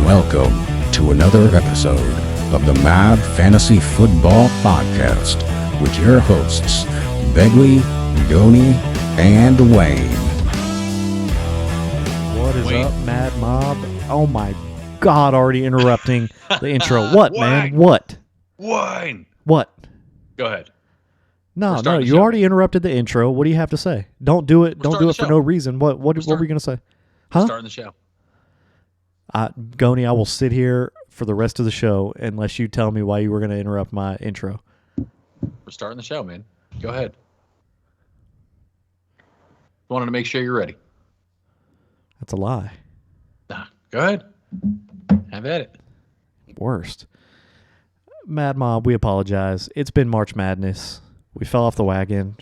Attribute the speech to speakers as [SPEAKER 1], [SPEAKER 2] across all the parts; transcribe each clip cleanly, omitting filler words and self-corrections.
[SPEAKER 1] welcome to another episode of the Mad Fantasy Football Podcast with your hosts, Begley, Goni, and Wayne.
[SPEAKER 2] What is up, Mad Mob? Oh my God, already interrupting the intro. What, man? What?
[SPEAKER 3] Wine.
[SPEAKER 2] What?
[SPEAKER 3] Go ahead.
[SPEAKER 2] No,
[SPEAKER 3] the
[SPEAKER 2] you
[SPEAKER 3] show.
[SPEAKER 2] already interrupted the intro. What do you have to say? Don't do it. Don't
[SPEAKER 3] starting
[SPEAKER 2] do
[SPEAKER 3] the
[SPEAKER 2] it for
[SPEAKER 3] show.
[SPEAKER 2] no reason. What were you going to say? Huh?
[SPEAKER 3] Starting the show.
[SPEAKER 2] Goni, I will sit here for the rest of the show unless you tell me why you were going to interrupt my intro.
[SPEAKER 3] We're starting the show, man. Go ahead. Wanted to make sure you're ready.
[SPEAKER 2] That's a lie.
[SPEAKER 3] Go ahead. Have at it.
[SPEAKER 2] Worst. Mad Mob, we apologize. It's been March Madness. We fell off the wagon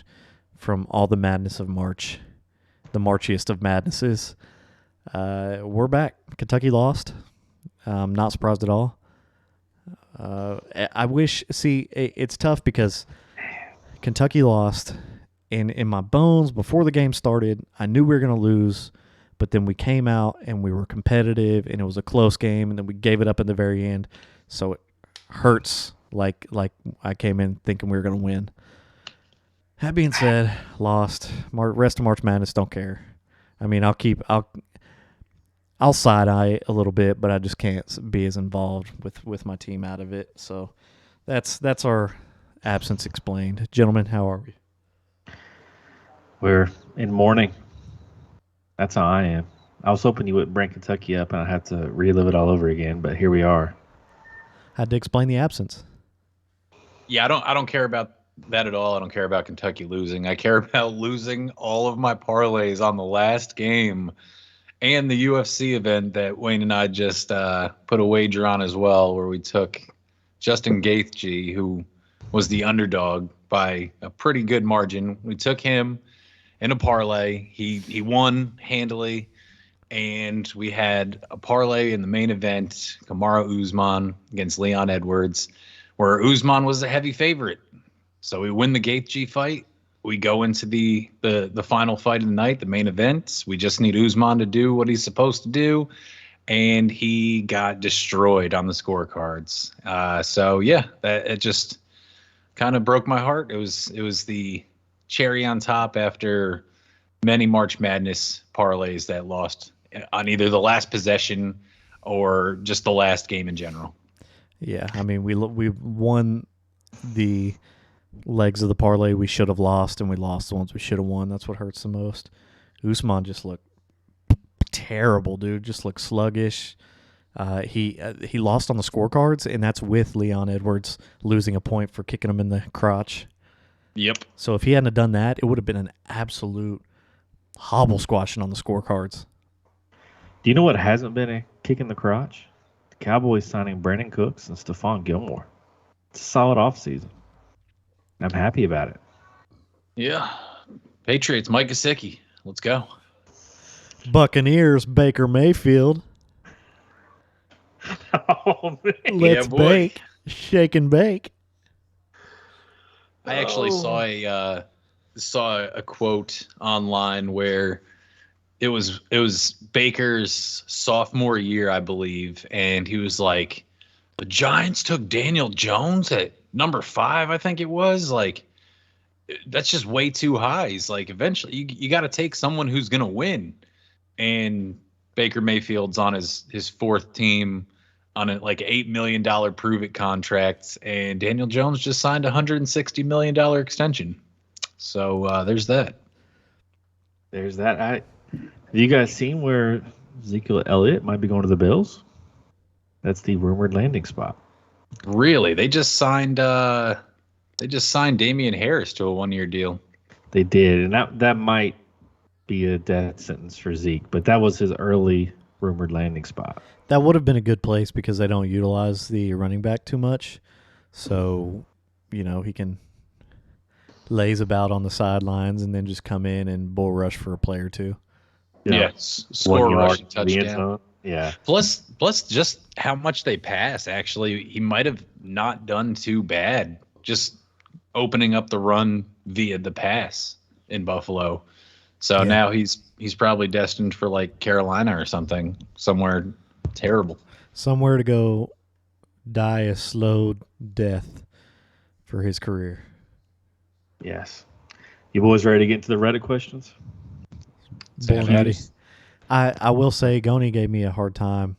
[SPEAKER 2] from all the madness of March. The marchiest of madnesses. We're back. Kentucky lost. Not surprised at all. I wish, it's tough because Kentucky lost, and in my bones, before the game started, I knew we were going to lose, but then we came out and we were competitive, and it was a close game, and then we gave it up in the very end, so it hurts like I came in thinking we were going to win. That being said, lost. Rest of March Madness, don't care. I mean, I'll side-eye a little bit, but I just can't be as involved with my team out of it. So that's our absence explained. Gentlemen, how are we?
[SPEAKER 4] We're in mourning. That's how I am. I was hoping you wouldn't bring Kentucky up and I'd have to relive it all over again, but here we are.
[SPEAKER 2] Had to explain the absence.
[SPEAKER 3] Yeah, I don't care about that at all. I don't care about Kentucky losing. I care about losing all of my parlays on the last game and the UFC event that Wayne and I just put a wager on as well, where we took Justin Gaethje, who was the underdog by a pretty good margin. We took him in a parlay. He won handily, and we had a parlay in the main event, Kamaru Usman against Leon Edwards, where Usman was a heavy favorite. So we win the Gaethje fight. We go into the final fight of the night, the main event. We just need Usman to do what he's supposed to do, and he got destroyed on the scorecards. So yeah, it just kind of broke my heart. It was the cherry on top after many March Madness parlays that lost on either the last possession or just the last game in general.
[SPEAKER 2] Yeah, I mean, we won the legs of the parlay we should have lost, and we lost the ones we should have won. That's what hurts the most. Usman just looked terrible, dude. Just looked sluggish. He lost on the scorecards, and that's with Leon Edwards losing a point for kicking him in the crotch.
[SPEAKER 3] Yep.
[SPEAKER 2] So if he hadn't have done that, it would have been an absolute hobble squashing on the scorecards.
[SPEAKER 4] Do you know what hasn't been a kick in the crotch? The Cowboys signing Brandon Cooks and Stephon Gilmore. It's a solid offseason. I'm happy about it.
[SPEAKER 3] Yeah. Patriots, Mike Gesicki. Let's go.
[SPEAKER 2] Buccaneers, Baker Mayfield.
[SPEAKER 4] Oh, man.
[SPEAKER 2] Let's
[SPEAKER 3] boy.
[SPEAKER 2] bake. Shake and bake.
[SPEAKER 3] I actually saw a quote online where it was Baker's sophomore year, I believe, and he was like, the Giants took Daniel Jones at number 5, I think it was. Like, that's just way too high. He's like, eventually you got to take someone who's going to win. And Baker Mayfield's on his fourth team on a like $8 million prove it contract, and Daniel Jones just signed a $160 million extension. So there's that.
[SPEAKER 4] There's that. Have you guys seen where Ezekiel Elliott might be going to the Bills? That's the rumored landing spot.
[SPEAKER 3] Really? They just signed Damian Harris to a 1-year deal.
[SPEAKER 4] They did, and that might be a death sentence for Zeke, but that was his early rumored landing spot.
[SPEAKER 2] That would have been a good place because they don't utilize the running back too much. So, he can laze about on the sidelines and then just come in and bull rush for a play or two.
[SPEAKER 3] Yeah, score, rushing
[SPEAKER 4] to the end
[SPEAKER 3] touchdown.
[SPEAKER 4] zone. Yeah.
[SPEAKER 3] Plus just how much they pass. Actually, he might have not done too bad just opening up the run via the pass in Buffalo. So now he's probably destined for like Carolina or something, somewhere Terrible.
[SPEAKER 2] Somewhere to go die a slow death for his career.
[SPEAKER 4] Yes. You boys ready to get into the Reddit questions?
[SPEAKER 2] Born ready. I will say Goni gave me a hard time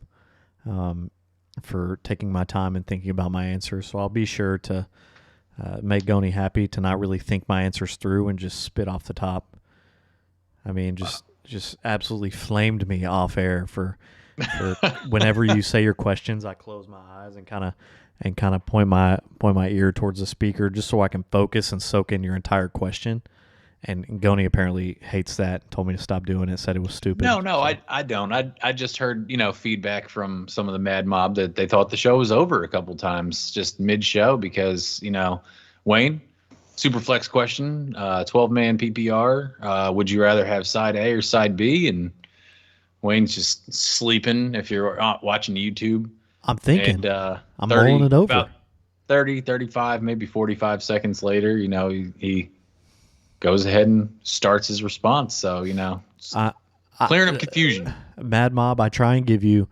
[SPEAKER 2] for taking my time and thinking about my answers, so I'll be sure to make Goni happy to not really think my answers through and just spit off the top. I mean, just absolutely flamed me off air for whenever you say your questions, I close my eyes and kind of point my ear towards the speaker just so I can focus and soak in your entire question. And Goni apparently hates that. Told me to stop doing it. Said it was stupid.
[SPEAKER 3] No,
[SPEAKER 2] so.
[SPEAKER 3] I don't. I just heard feedback from some of the Mad Mob that they thought the show was over a couple times just mid show because Wayne, super flex question, 12-man PPR. Would you rather have side A or side B? And Wayne's just sleeping if you're watching YouTube.
[SPEAKER 2] I'm thinking.
[SPEAKER 3] And,
[SPEAKER 2] I'm rolling it over.
[SPEAKER 3] About 30, 35, maybe 45 seconds later, he goes ahead and starts his response. So, clearing up confusion.
[SPEAKER 2] Mad Mob, I try and give you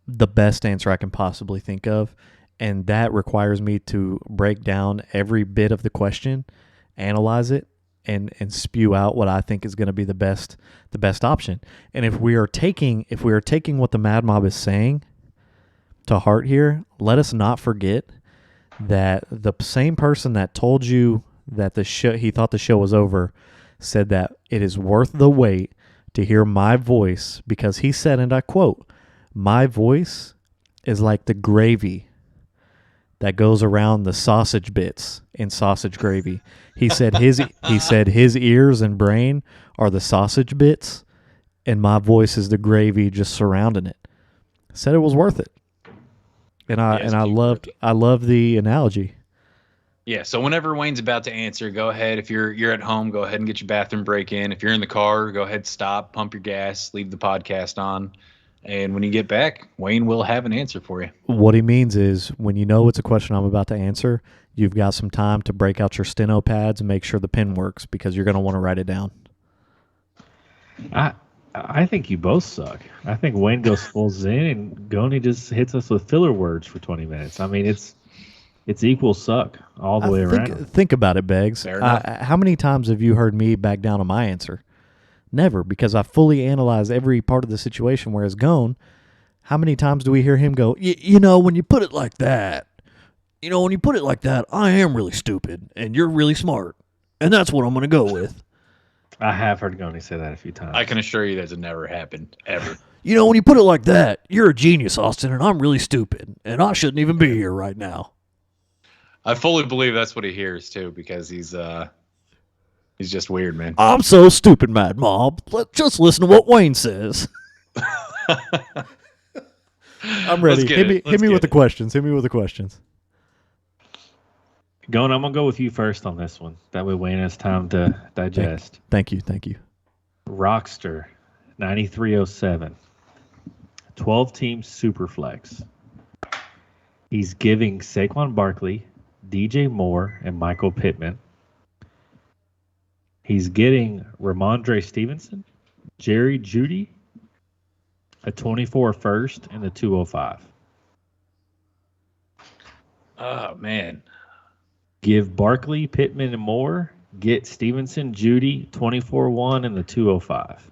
[SPEAKER 2] the best answer I can possibly think of, and that requires me to break down every bit of the question, analyze it, and spew out what I think is going to be the best option. And if we are taking what the Mad Mob is saying to heart here, let us not forget that the same person that told you that he thought the show was over said that it is worth the wait to hear my voice because he said, and I quote, "My voice is like the gravy that goes around the sausage bits in sausage gravy." He said his ears and brain are the sausage bits, and my voice is the gravy just surrounding it. Said it was worth it, and I loved the analogy.
[SPEAKER 3] Yeah, so whenever Wayne's about to answer, go ahead. If you're at home, go ahead and get your bathroom break in. If you're in the car, go ahead, stop, pump your gas, leave the podcast on. And when you get back, Wayne will have an answer for you.
[SPEAKER 2] What he means is when you know it's a question I'm about to answer, you've got some time to break out your steno pads and make sure the pen works because you're going to want to write it down.
[SPEAKER 4] I think you both suck. I think Wayne goes full zen and Goni just hits us with filler words for 20 minutes. I mean, it's equal suck all the way around.
[SPEAKER 2] Think about it, Beggs. How many times have you heard me back down on my answer? Never, because I fully analyzed every part of the situation. Whereas Gone, how many times do we hear him go, when you put it like that, I am really stupid and you're really smart. And that's what I'm going to go with.
[SPEAKER 4] I have heard Goni say that a few times.
[SPEAKER 3] I can assure you that's never happened, ever.
[SPEAKER 2] When you put it like that, you're a genius, Austin, and I'm really stupid. And I shouldn't even be here right now.
[SPEAKER 3] I fully believe that's what he hears too, because he's just weird, man.
[SPEAKER 2] I'm so stupid, Mad Mob. Just listen to what Wayne says. I'm ready. Hit me with the questions. Hit me with the questions.
[SPEAKER 4] Goni, I'm gonna go with you first on this one. That way Wayne has time to digest.
[SPEAKER 2] Thank you.
[SPEAKER 4] Rockster 9307. 12-team Superflex. He's giving Saquon Barkley, DJ Moore, and Michael Pittman. He's getting Ramondre Stevenson, Jerry Jeudy, a 24 first, and a 205.
[SPEAKER 3] Oh, man.
[SPEAKER 4] Give Barkley, Pittman, and Moore. Get Stevenson, Jeudy, 24-1, and the 205.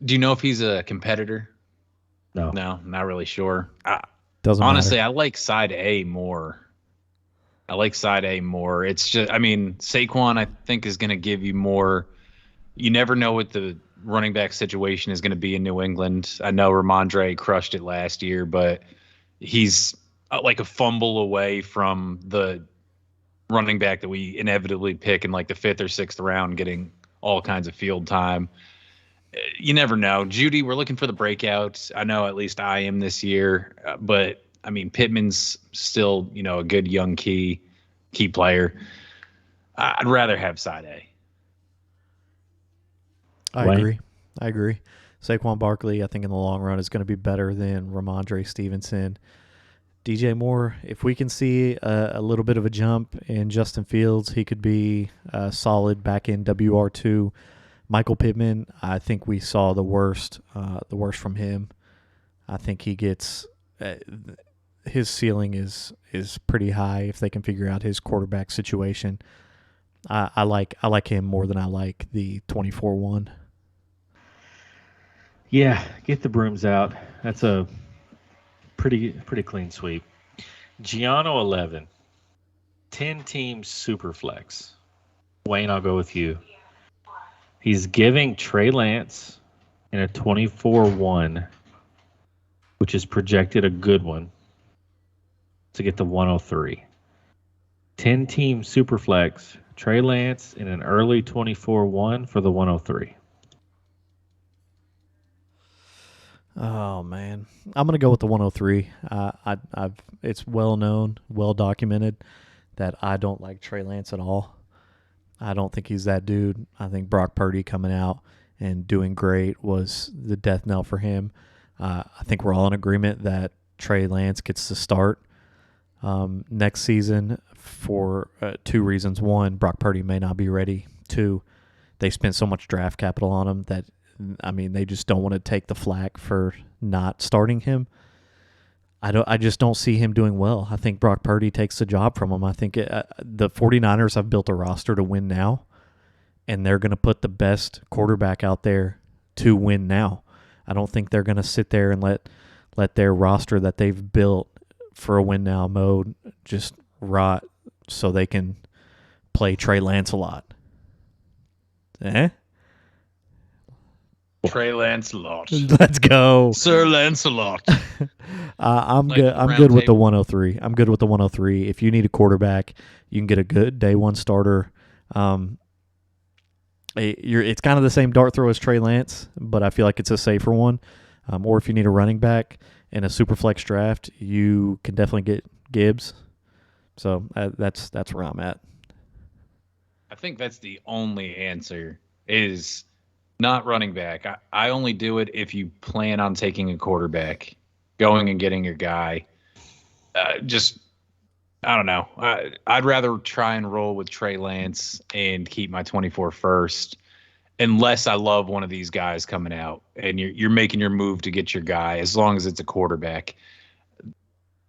[SPEAKER 3] Do you know if he's a competitor?
[SPEAKER 4] No,
[SPEAKER 3] not really sure.
[SPEAKER 2] Doesn't
[SPEAKER 3] honestly,
[SPEAKER 2] matter.
[SPEAKER 3] I like side A more. It's just, Saquon, I think, is going to give you more. You never know what the running back situation is going to be in New England. I know Ramondre crushed it last year, but he's like a fumble away from the running back that we inevitably pick in like the 5th or 6th round, getting all kinds of field time. You never know. Jeudy, we're looking for the breakout. I know at least I am this year, but Pittman's still, a good young key player. I'd rather have side A.
[SPEAKER 2] I agree. Saquon Barkley, I think in the long run is going to be better than Ramondre Stevenson. DJ Moore, if we can see a little bit of a jump in Justin Fields, he could be solid back in WR2. Michael Pittman, I think we saw the worst from him. I think he gets his ceiling is pretty high if they can figure out his quarterback situation. I like him more than I like the 24-1.
[SPEAKER 4] Yeah, get the brooms out. That's a pretty clean sweep. Giano 11, 10-team super flex. Wayne, I'll go with you. He's giving Trey Lance in a 24-1, which is projected a good one, to get the 103. 10-team super flex. Trey Lance in an early 24-1 for the 103.
[SPEAKER 2] Oh man, I'm gonna go with the 103. It's well known, well documented that I don't like Trey Lance at all. I don't think he's that dude. I think Brock Purdy coming out and doing great was the death knell for him. I think we're all in agreement that Trey Lance gets to start next season for 2 reasons. 1, Brock Purdy may not be ready. 2, they spent so much draft capital on him that, I mean, they just don't want to take the flack for not starting him. I just don't see him doing well. I think Brock Purdy takes the job from him. I think the 49ers have built a roster to win now, and they're going to put the best quarterback out there to win now. I don't think they're going to sit there and let their roster that they've built for a win now mode just rot so they can play Trey Lance a lot.
[SPEAKER 3] Trey Lancelot.
[SPEAKER 2] Let's go.
[SPEAKER 3] Sir Lancelot.
[SPEAKER 2] I'm
[SPEAKER 3] Like
[SPEAKER 2] good. I'm
[SPEAKER 3] round
[SPEAKER 2] good with the
[SPEAKER 3] table.
[SPEAKER 2] 103. I'm good with the 103. If you need a quarterback, you can get a good day one starter. It's kind of the same dart throw as Trey Lance, but I feel like it's a safer one. Or if you need a running back in a super flex draft, you can definitely get Gibbs. So that's where I'm at.
[SPEAKER 3] I think that's the only answer is not running back. I only do it if you plan on taking a quarterback, going and getting your guy. I don't know. I'd rather try and roll with Trey Lance and keep my 24 first, unless I love one of these guys coming out and you're making your move to get your guy. As long as it's a quarterback,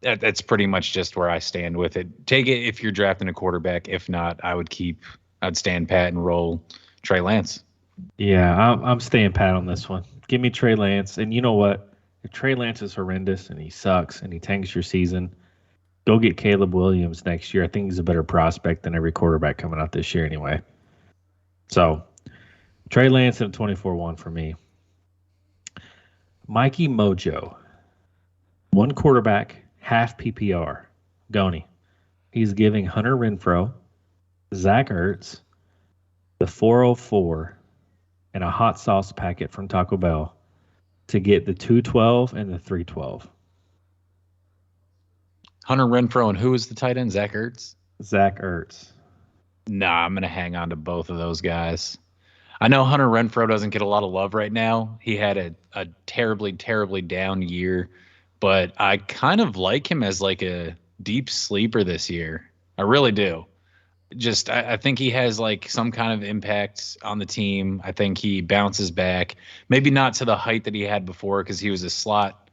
[SPEAKER 3] that's pretty much just where I stand with it. Take it if you're drafting a quarterback. If not, I'd stand pat and roll Trey Lance.
[SPEAKER 4] Yeah, I'm staying pat on this one. Give me Trey Lance. And you know what? If Trey Lance is horrendous and he sucks and he tanks your season, go get Caleb Williams next year. I think he's a better prospect than every quarterback coming out this year anyway. So, Trey Lance and 24-1 for me. Mikey Mojo. 1 quarterback, half PPR. Goni. He's giving Hunter Renfrow, Zach Ertz, the 404, and a hot sauce packet from Taco Bell to get the 212 and the 312.
[SPEAKER 3] Hunter Renfrow and who is the tight end? Zach Ertz?
[SPEAKER 4] Zach Ertz.
[SPEAKER 3] Nah, I'm going to hang on to both of those guys. I know Hunter Renfrow doesn't get a lot of love right now. He had a terribly, terribly down year, but I kind of like him as like a deep sleeper this year. I really do. I think he has like some kind of impact on the team. I think he bounces back, maybe not to the height that he had before because he was a slot,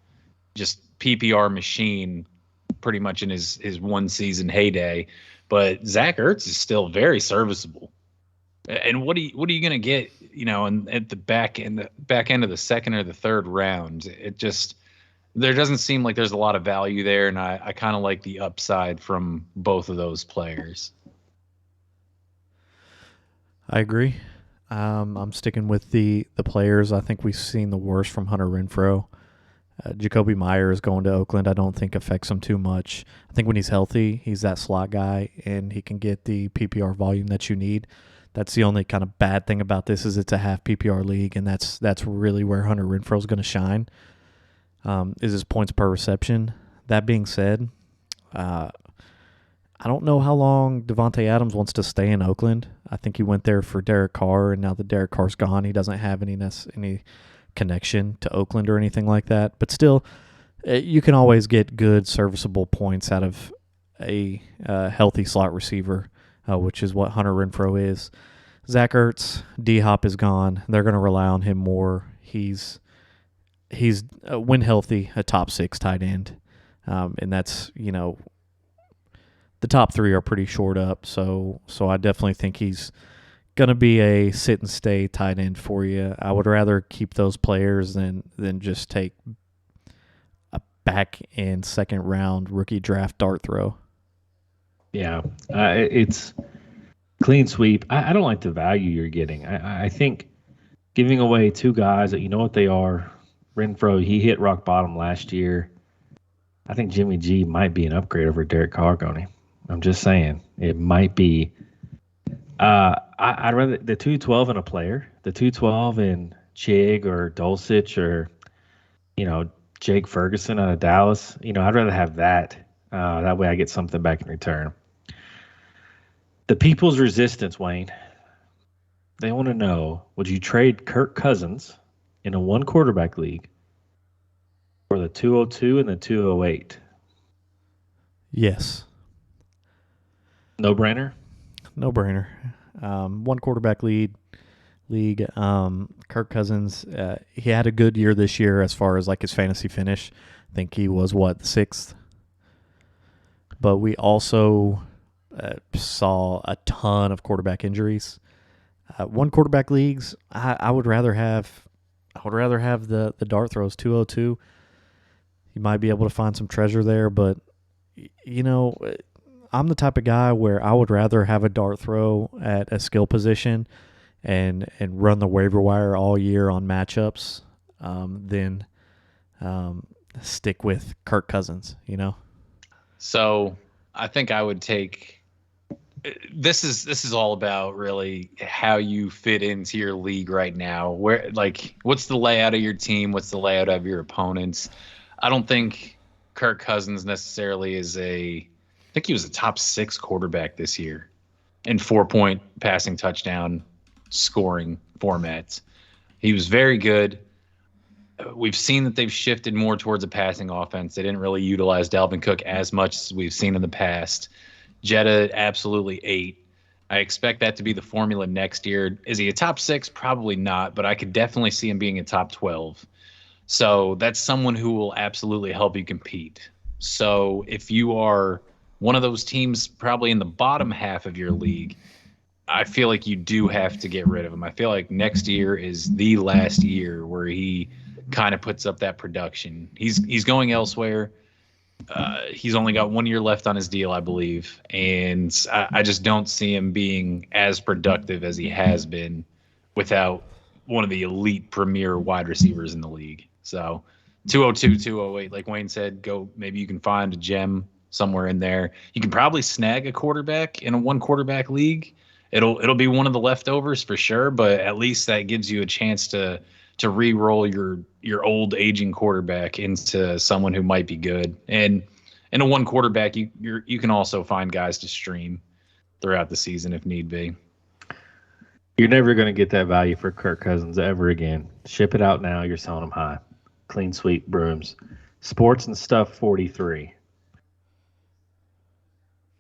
[SPEAKER 3] just PPR machine pretty much in his one season heyday. But Zach Ertz is still very serviceable. And what are you going to get, at the back end of the second or the third round? There doesn't seem like there's a lot of value there. And I kind of like the upside from both of those players.
[SPEAKER 2] I agree. I'm sticking with the players. I think we've seen the worst from Hunter Renfrow. Jacoby Myers going to Oakland, I don't think affects him too much. I think when he's healthy, he's that slot guy, and he can get the PPR volume that you need. That's the only kind of bad thing about this is it's a half PPR league, and that's really where Hunter Renfrow is going to shine, is his points per reception. That being said, I don't know how long Devontae Adams wants to stay in Oakland. I think he went there for Derek Carr, and now that Derek Carr's gone, he doesn't have any connection to Oakland or anything like that. But still, you can always get good, serviceable points out of a healthy slot receiver, which is what Hunter Renfrow is. Zach Ertz, D-Hop is gone. They're going to rely on him more. He's when healthy, a top 6 tight end. And that's, the top 3 are pretty short up. So I definitely think he's going to be a sit and stay tight end for you. I would rather keep those players than just take a back end second round rookie draft dart throw.
[SPEAKER 4] Yeah, it's clean sweep. I don't like the value you're getting. I think giving away 2 guys that you know what they are. Renfro, he hit rock bottom last year. I think Jimmy G might be an upgrade over Derek Carr, Goni. I'm just saying. It might be. I'd rather the 212 in a player. The 212 in Chig or Dulcich or, Jake Ferguson out of Dallas. I'd rather have that. That way I get something back in return. The people's resistance, Wayne. They want to know, would you trade Kirk Cousins in a 1-quarterback league for the 202 and the 208?
[SPEAKER 2] Yes.
[SPEAKER 4] No brainer?
[SPEAKER 2] No brainer. 1-quarterback league. Kirk Cousins, he had a good year this year as far as like his fantasy finish. I think he was the 6th. But we also saw a ton of quarterback injuries. 1-quarterback leagues, I would rather have the dart throws 202. You might be able to find some treasure there, but I'm the type of guy where I would rather have a dart throw at a skill position and run the waiver wire all year on matchups than stick with Kirk Cousins,
[SPEAKER 3] So I think I would take. This is all about really how you fit into your league right now. Where what's the layout of your team? What's the layout of your opponents? I don't think Kirk Cousins necessarily is I think he was a top 6 quarterback this year in 4-point passing touchdown scoring formats. He was very good. We've seen that they've shifted more towards a passing offense. They didn't really utilize Dalvin Cook as much as we've seen in the past. Jetta absolutely ate. I expect that to be the formula next year. Is he a top 6? Probably not, but I could definitely see him being a top 12. So that's someone who will absolutely help you compete. So if you are one of those teams probably in the bottom half of your league, I feel like you do have to get rid of him. I feel like next year is the last year where he kind of puts up that production. He's going elsewhere. He's only got 1 year left on his deal, I believe, and I just don't see him being as productive as he has been without one of the elite premier wide receivers in the league. So 202, 208, like Wayne said, maybe you can find a gem somewhere in there. You can probably snag a quarterback in a 1-quarterback league. It'll be one of the leftovers for sure, but at least that gives you a chance to re-roll your old aging quarterback into someone who might be good. And in a 1-quarterback, you can also find guys to stream throughout the season if need be.
[SPEAKER 4] You're never going to get that value for Kirk Cousins ever again. Ship it out now. You're selling them high. Clean sweep brooms. Sports and Stuff 43.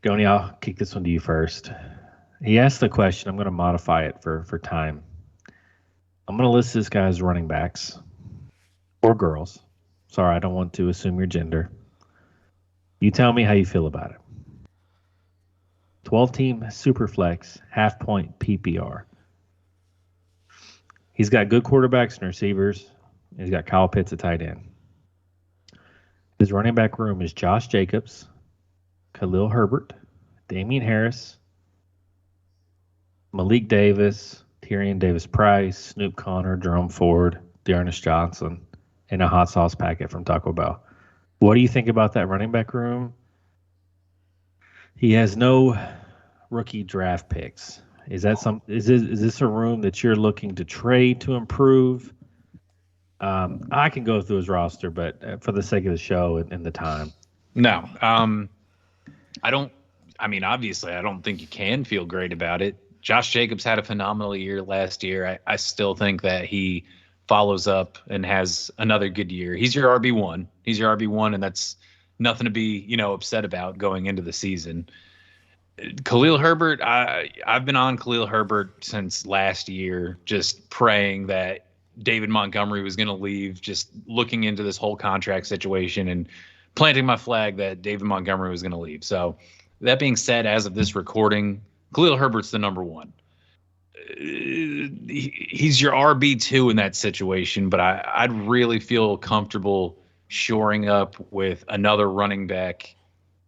[SPEAKER 4] Goni, I'll kick this one to you first. He asked the question. I'm going to modify it for time. I'm going to list this guy's running backs or girls. Sorry, I don't want to assume your gender. You tell me how you feel about it. 12-team Superflex, half-point PPR. He's got good quarterbacks and receivers. He's got Kyle Pitts at tight end. His running back room is Josh Jacobs, Khalil Herbert, Damian Harris, Malik Davis, Tyrion Davis-Price, Snoop Connor, Jerome Ford, Dearness Johnson, and a hot sauce packet from Taco Bell. What do you think about that running back room? He has no rookie draft picks. Is this a room that you're looking to trade to improve? I can go through his roster, but for the sake of the show and the time.
[SPEAKER 3] No. Obviously, I don't think you can feel great about it. Josh Jacobs had a phenomenal year last year. I still think that he follows up and has another good year. He's your RB1. And that's nothing to be, upset about going into the season. Khalil Herbert, I've been on Khalil Herbert since last year, just praying that David Montgomery was going to leave, just looking into this whole contract situation and planting my flag that David Montgomery was going to leave. So that being said, as of this recording, Khalil Herbert's the number one. He's your RB2 in that situation, but I'd really feel comfortable shoring up with another running back,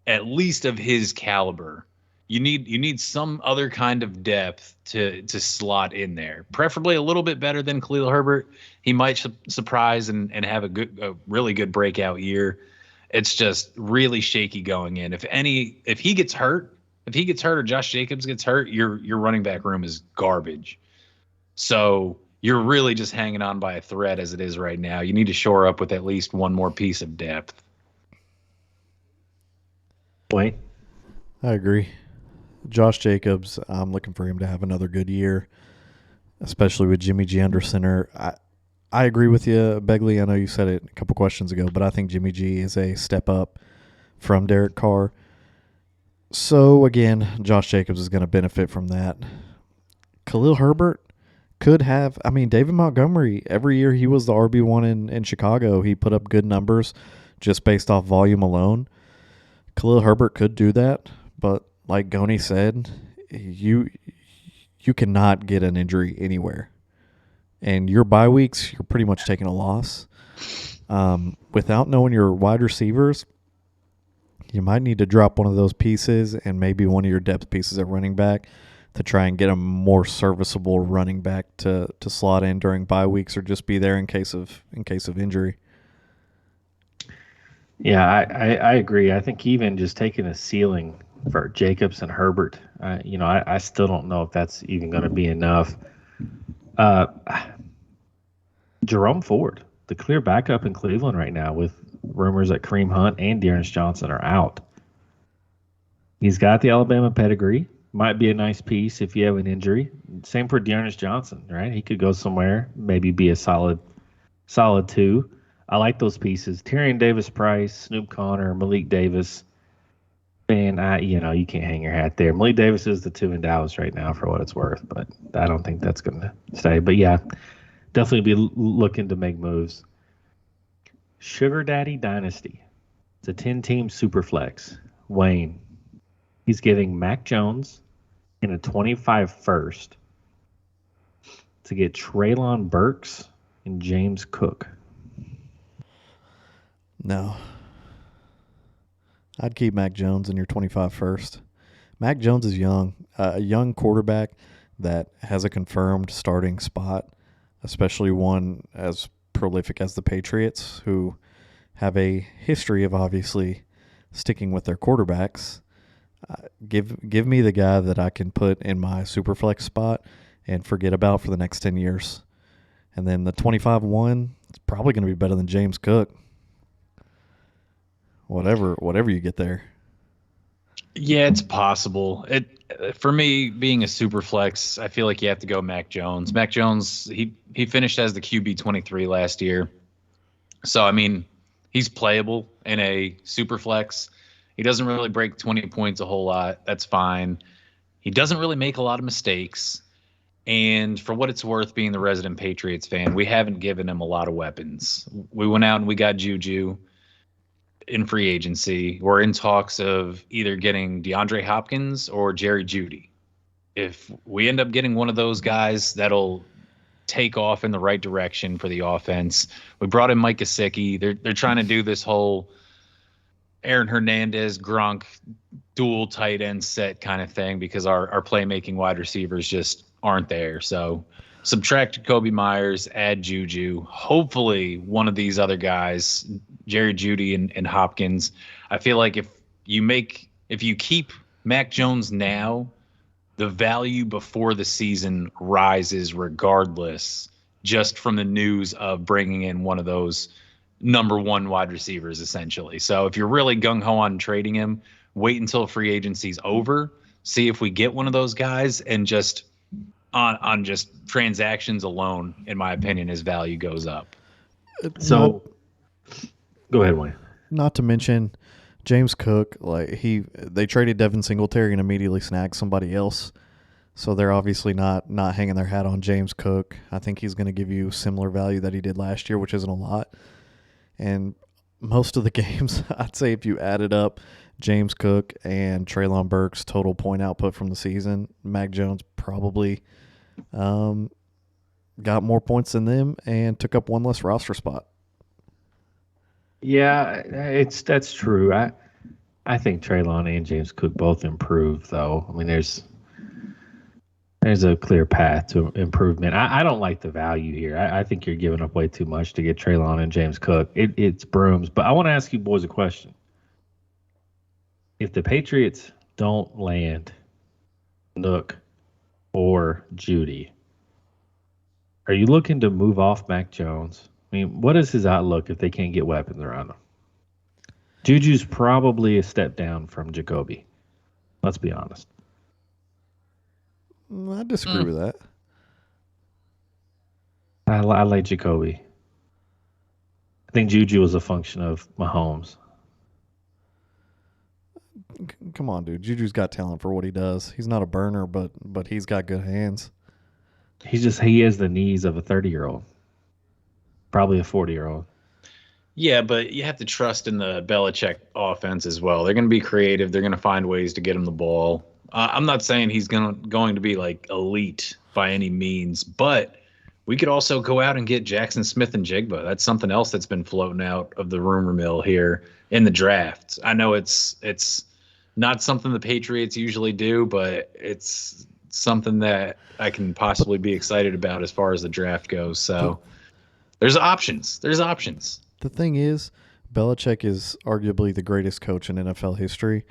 [SPEAKER 3] at least of his caliber. You need some other kind of depth to slot in there, preferably a little bit better than Khalil Herbert. He might surprise and have a really good breakout year. It's just really shaky going in. If he gets hurt or Josh Jacobs gets hurt, your running back room is garbage. So you're really just hanging on by a thread as it is right now. You need to shore up with at least one more piece of depth.
[SPEAKER 4] Wayne?
[SPEAKER 2] I agree. Josh Jacobs, I'm looking for him to have another good year, especially with Jimmy G under center. I agree with you, Begley. I know you said it a couple questions ago, but I think Jimmy G is a step up from Derek Carr. So, again, Josh Jacobs is going to benefit from that. Khalil Herbert could have – David Montgomery, every year he was the RB1 in Chicago. He put up good numbers just based off volume alone. Khalil Herbert could do that, but like Goni said, you cannot get an injury anywhere. And your bye weeks, you're pretty much taking a loss. Without knowing your wide receivers, you might need to drop one of those pieces and maybe one of your depth pieces at running back to try and get a more serviceable running back to slot in during bye weeks or just be there in case of injury.
[SPEAKER 4] Yeah, I agree. I think even just taking a ceiling for Jacobs and Herbert, I still don't know if that's even going to be enough. Jerome Ford, the clear backup in Cleveland right now, with rumors that Kareem Hunt and Dearness Johnson are out. He's got the Alabama pedigree. Might be a nice piece if you have an injury. Same for Dearness Johnson, right? He could go somewhere, maybe be a solid 2. I like those pieces. Tyrion Davis-Price, Snoop Conner, Malik Davis. Man, you can't hang your hat there. Malik Davis is the 2 in Dallas right now for what it's worth, but I don't think that's going to stay. But, yeah, definitely be looking to make moves. Sugar Daddy Dynasty. It's a 10-team super flex. Wayne. He's giving Mac Jones in a 25 first to get Treylon Burks and James Cook.
[SPEAKER 2] No. I'd keep Mac Jones in your 25 first. Mac Jones is young, a young quarterback that has a confirmed starting spot, especially one as prolific as the Patriots, who have a history of obviously sticking with their quarterbacks. Give me the guy that I can put in my superflex spot and forget about for the next 10 years. And then the 25-1, it's probably going to be better than James Cook. Whatever you get there.
[SPEAKER 3] Yeah, it's possible. For me, being a super flex, I feel like you have to go Mac Jones. Mac Jones, he finished as the QB 23 last year. So, he's playable in a super flex. He doesn't really break 20 points a whole lot. That's fine. He doesn't really make a lot of mistakes. And for what it's worth, being the resident Patriots fan, we haven't given him a lot of weapons. We went out and we got Juju in free agency. We're in talks of either getting DeAndre Hopkins or Jerry Jeudy. If we end up getting one of those guys, that'll take off in the right direction for the offense. We brought in Mike Gesicki. They're trying to do this whole Aaron Hernandez, Gronk, dual tight end set kind of thing because our playmaking wide receivers just aren't there. So subtract Jacoby Myers, add Juju. Hopefully one of these other guys, Jerry Jeudy and Hopkins. I feel like if you keep Mac Jones now, the value before the season rises regardless, just from the news of bringing in one of those number one wide receivers, essentially. So if you're really gung-ho on trading him, wait until free agency's over, see if we get one of those guys, and just on just transactions alone, in my opinion, his value goes up.
[SPEAKER 4] So go ahead, Wayne.
[SPEAKER 2] Not to mention, James Cook, they traded Devin Singletary and immediately snagged somebody else. So they're obviously not hanging their hat on James Cook. I think he's going to give you similar value that he did last year, which isn't a lot. And most of the games, I'd say if you added up James Cook and Treylon Burks' total point output from the season, Mac Jones probably got more points than them and took up one less roster spot.
[SPEAKER 4] Yeah, that's true. I think Treylon and James Cook both improve, though. I mean, there's a clear path to improvement. I don't like the value here. I think you're giving up way too much to get Treylon and James Cook. It's brooms. But I want to ask you boys a question. If the Patriots don't land Nook or Judy, are you looking to move off Mac Jones? I mean, what is his outlook if they can't get weapons around him? Juju's probably a step down from Jacoby. Let's be honest.
[SPEAKER 2] I disagree with that.
[SPEAKER 4] I like Jacoby. I think Juju is a function of Mahomes.
[SPEAKER 2] Come on, dude. Juju's got talent for what he does. He's not a burner, but he's got good hands.
[SPEAKER 4] He has the knees of a 30-year-old. Probably a 40-year-old.
[SPEAKER 3] Yeah, but you have to trust in the Belichick offense as well. They're going to be creative. They're going to find ways to get him the ball. I'm not saying he's going to be like elite by any means, but we could also go out and get Jackson Smith and Jigba. That's something else that's been floating out of the rumor mill here in the draft. I know it's not something the Patriots usually do, but it's something that I can possibly be excited about as far as the draft goes. So there's options.
[SPEAKER 2] The thing is, Belichick is arguably the greatest coach in NFL history,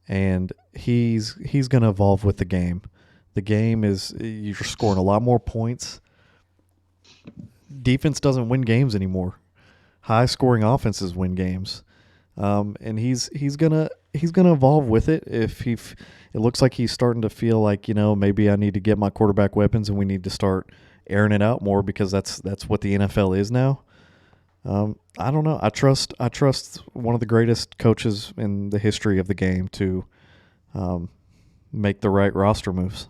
[SPEAKER 2] and he's going to evolve with the game. The game is, you're scoring a lot more points. Defense doesn't win games anymore. High-scoring offenses win games, and he's gonna evolve with it. It looks like he's starting to feel like, maybe I need to get my quarterback weapons, and we need to start airing it out more because that's what the NFL is now. I don't know. I trust one of the greatest coaches in the history of the game to make the right roster moves.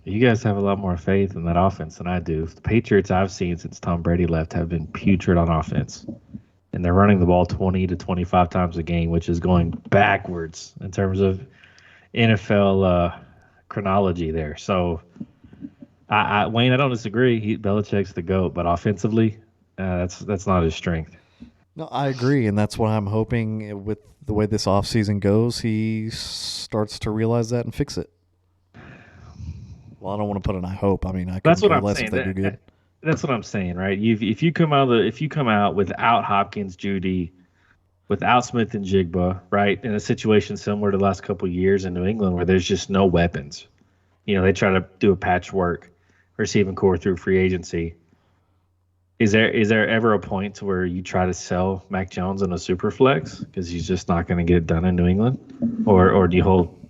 [SPEAKER 4] You guys have a lot more faith in that offense than I do. The Patriots I've seen since Tom Brady left have been putrid on offense. And they're running the ball 20 to 25 times a game, which is going backwards in terms of NFL chronology there. So, Wayne, I don't disagree. Belichick's the GOAT, but offensively, that's not his strength.
[SPEAKER 2] No, I agree, and that's what I'm hoping with the way this offseason goes, he starts to realize that and fix it. Well, I don't want to put an I hope. I mean, I could care less if they do good.
[SPEAKER 4] That's what I'm saying, right? If you come out without Hopkins, Judy, without Smith and Jigba, right, in a situation similar to the last couple of years in New England where there's just no weapons, they try to do a patchwork receiving core through free agency. Is there ever a point to where you try to sell Mac Jones in a super flex because he's just not going to get it done in New England, or do you hold?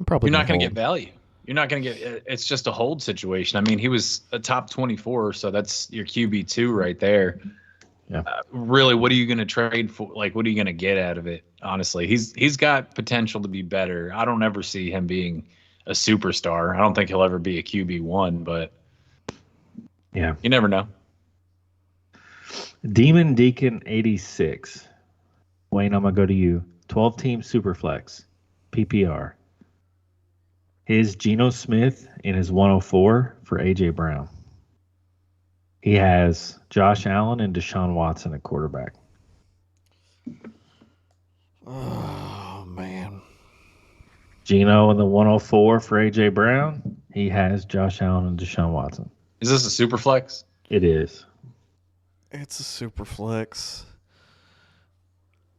[SPEAKER 2] Probably
[SPEAKER 3] you're not going to get value. You're not going to get. It's just a hold situation. I mean, he was a top 24, so that's your QB2 right there.
[SPEAKER 4] Yeah.
[SPEAKER 3] Really, what are you going to trade for? Like, what are you going to get out of it? Honestly, he's got potential to be better. I don't ever see him being a superstar. I don't think he'll ever be a QB1, but
[SPEAKER 4] yeah,
[SPEAKER 3] you never know.
[SPEAKER 4] Demon Deacon 86. Wayne, I'm going to go to you. 12-team Superflex, PPR. His Geno Smith in his 104 for A.J. Brown. He has Josh Allen and Deshaun Watson at quarterback.
[SPEAKER 2] Oh, man.
[SPEAKER 4] Geno in the 104 for A.J. Brown. He has Josh Allen and Deshaun Watson.
[SPEAKER 3] Is this a super flex?
[SPEAKER 4] It is.
[SPEAKER 2] It's a super flex.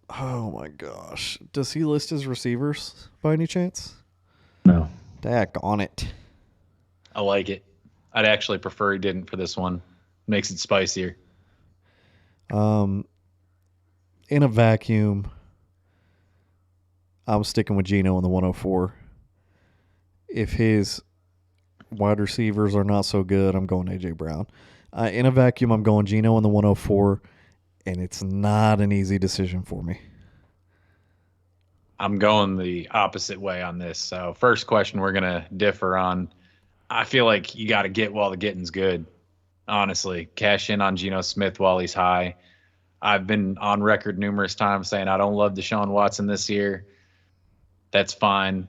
[SPEAKER 2] Oh, my gosh. Does he list his receivers by any chance?
[SPEAKER 4] No.
[SPEAKER 2] Dack on it.
[SPEAKER 3] I like it. I'd actually prefer he didn't for this one. Makes it spicier.
[SPEAKER 2] In a vacuum, I'm sticking with Geno in the 104. If his wide receivers are not so good, I'm going A.J. Brown. In a vacuum, I'm going Geno in the 104, and it's not an easy decision for me.
[SPEAKER 3] I'm going the opposite way on this. So first question we're gonna differ on. I feel like you got to get while the getting's good. Honestly, cash in on Geno Smith while he's high. I've been on record numerous times saying I don't love Deshaun Watson this year. That's fine.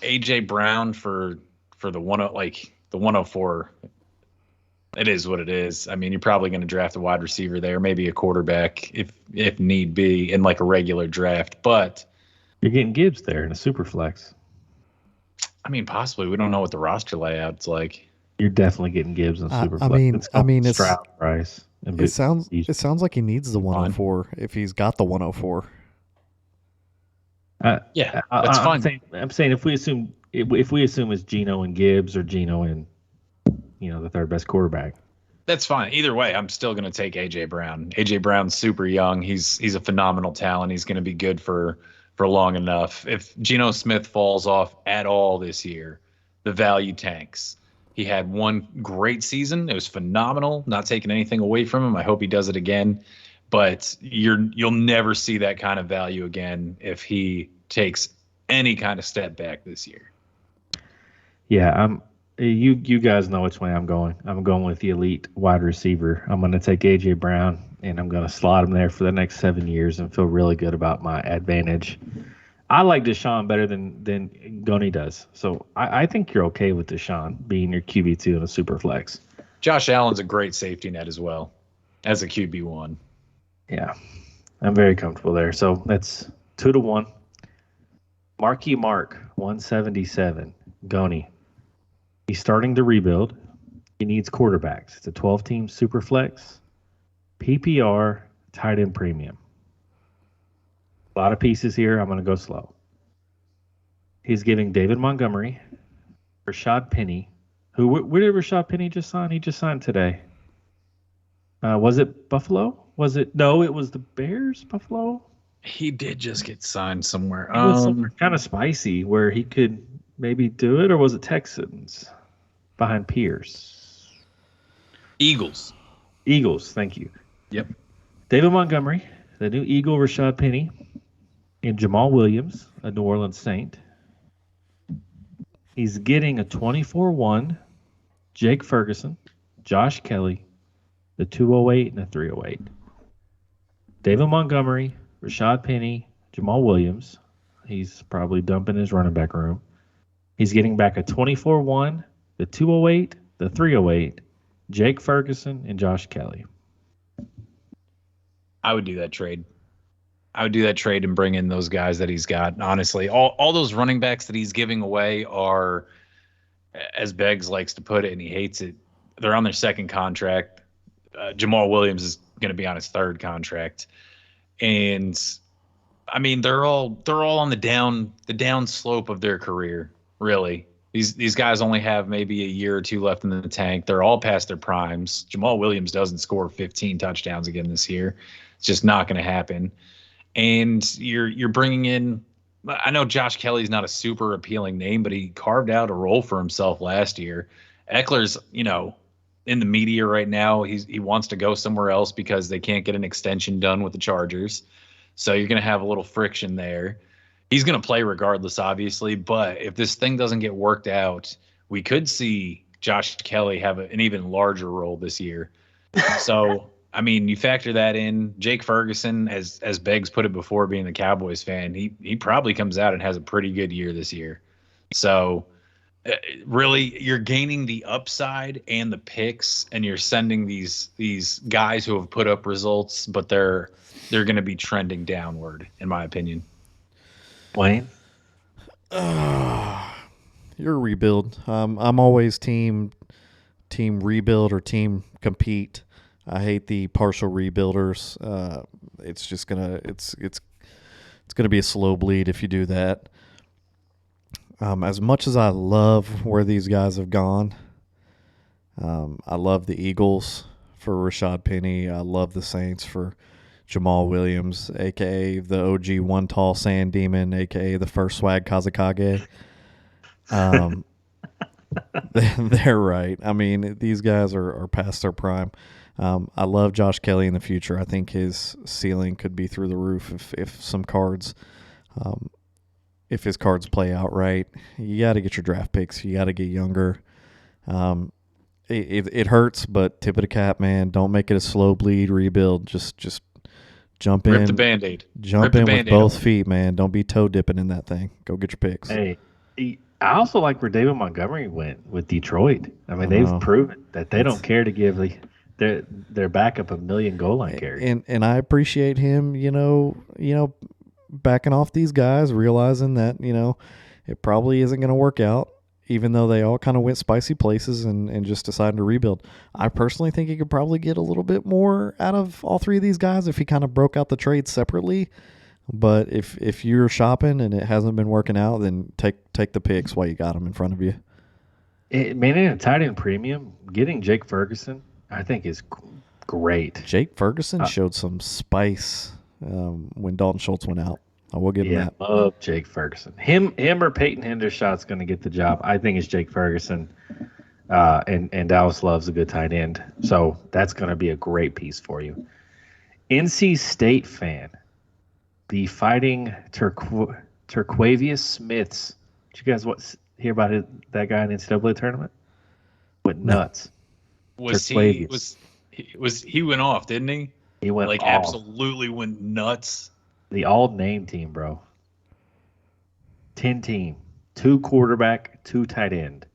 [SPEAKER 3] AJ Brown for the 104. It is what it is. I mean, you're probably going to draft a wide receiver there, maybe a quarterback if need be in like a regular draft. But
[SPEAKER 4] You're getting Gibbs there in a super flex.
[SPEAKER 3] I mean, possibly. We don't know what the roster layout's like.
[SPEAKER 4] You're definitely getting Gibbs in super flex.
[SPEAKER 2] It's
[SPEAKER 4] Stroud, Rice. And
[SPEAKER 2] it sounds like he needs the 104 if he's got the 104.
[SPEAKER 3] Yeah, that's fine.
[SPEAKER 4] I'm saying if we assume it's Geno and Gibbs or Geno and the third best quarterback.
[SPEAKER 3] That's fine. Either way, I'm still going to take AJ Brown. AJ Brown's super young. He's a phenomenal talent. He's going to be good for long enough. If Geno Smith falls off at all this year, the value tanks. He had one great season. It was phenomenal. Not taking anything away from him. I hope he does it again. But you'll never see that kind of value again if he takes any kind of step back this year.
[SPEAKER 4] Yeah, you guys know which way I'm going. I'm going with the elite wide receiver. I'm going to take AJ Brown and I'm going to slot him there for the next 7 years and feel really good about my advantage. I like Deshaun better than Goni does. So I think you're okay with Deshaun being your QB2 in a super flex.
[SPEAKER 3] Josh Allen's a great safety net as well as a QB1.
[SPEAKER 4] Yeah, I'm very comfortable there. So that's 2-1. Marquee Mark, 177. Goni. He's starting to rebuild. He needs quarterbacks. It's a 12-team super flex, PPR, tight end premium. A lot of pieces here. I'm going to go slow. He's giving David Montgomery, Rashad Penny. Where did Rashad Penny just sign? He just signed today. Was it Buffalo? No, it was the Bears, Buffalo.
[SPEAKER 3] He did just get signed somewhere.
[SPEAKER 4] It was somewhere kind of spicy where he could maybe do it, or was it Texans behind Pierce?
[SPEAKER 3] Eagles,
[SPEAKER 4] thank you.
[SPEAKER 3] Yep.
[SPEAKER 4] David Montgomery, the new Eagle Rashad Penny, and Jamal Williams, a New Orleans Saint. He's getting a 24-1, Jake Ferguson, Josh Kelly, the 208 and the 308. David Montgomery, Rashad Penny, Jamal Williams. He's probably dumping his running back room. He's getting back a 24-1, the 208, the 308, Jake Ferguson, and Josh Kelly.
[SPEAKER 3] I would do that trade. And bring in those guys that he's got. Honestly, all those running backs that he's giving away are, as Beggs likes to put it, and he hates it, they're on their second contract. Jamal Williams is going to be on his third contract. And I mean, they're all on the down slope of their career, really. These guys only have maybe a year or two left in the tank. They're all past their primes. Jamal Williams doesn't score 15 touchdowns again this year. It's just not going to happen. And you're bringing in, I know Josh Kelly's not a super appealing name, but he carved out a role for himself last year. Eckler's, in the media right now. He wants to go somewhere else because they can't get an extension done with the Chargers. So you're going to have a little friction there. He's going to play regardless, obviously, but if this thing doesn't get worked out, we could see Josh Kelly have an even larger role this year. So, I mean, you factor that in. Jake Ferguson, as Beggs put it before, being the Cowboys fan, he probably comes out and has a pretty good year this year. So, really, you're gaining the upside and the picks, and you're sending these guys who have put up results, but they're going to be trending downward, in my opinion.
[SPEAKER 4] Wayne?
[SPEAKER 2] You're a rebuild. I'm always team rebuild or team compete. I hate the partial rebuilders. It's just it's gonna be a slow bleed if you do that. As much as I love where these guys have gone, I love the Eagles for Rashad Penny. I love the Saints for Jamal Williams, a.k.a. the OG one tall sand demon, a.k.a. the first swag Kazakage. They're right. I mean, these guys are past their prime. I love Josh Kelly in the future. I think his ceiling could be through the roof if some cards if his cards play out right. You got to get your draft picks. You got to get younger. It hurts, but tip of the cap, man. Don't make it a slow bleed rebuild. Just jump in.
[SPEAKER 3] Rip the Band-Aid.
[SPEAKER 2] Jump in with both feet, man. Don't be toe dipping in that thing. Go get your picks.
[SPEAKER 4] Hey, I also like where David Montgomery went with Detroit. I mean, they've proven that they don't care to give their backup a million goal line carries.
[SPEAKER 2] And I appreciate him, backing off these guys, realizing that, it probably isn't going to work out, even though they all kind of went spicy places and just decided to rebuild. I personally think he could probably get a little bit more out of all three of these guys if he kind of broke out the trades separately. But if you're shopping and it hasn't been working out, then take the picks while you got them in front of you.
[SPEAKER 4] In a tight end premium, getting Jake Ferguson, I think is great.
[SPEAKER 2] Jake Ferguson showed some spice when Dalton Schultz went out. I will give him that.
[SPEAKER 4] I love Jake Ferguson. Him or Peyton Hendershot's going to get the job. I think it's Jake Ferguson, and Dallas loves a good tight end. So that's going to be a great piece for you. NC State fan, the Fighting Turquavius Smiths. Did you guys hear about that guy in the NCAA tournament? Went nuts.
[SPEAKER 3] He went off, didn't he?
[SPEAKER 4] He went
[SPEAKER 3] off. Absolutely went nuts.
[SPEAKER 4] The all-name team, bro. 10 team. 2 quarterback, 2 tight end.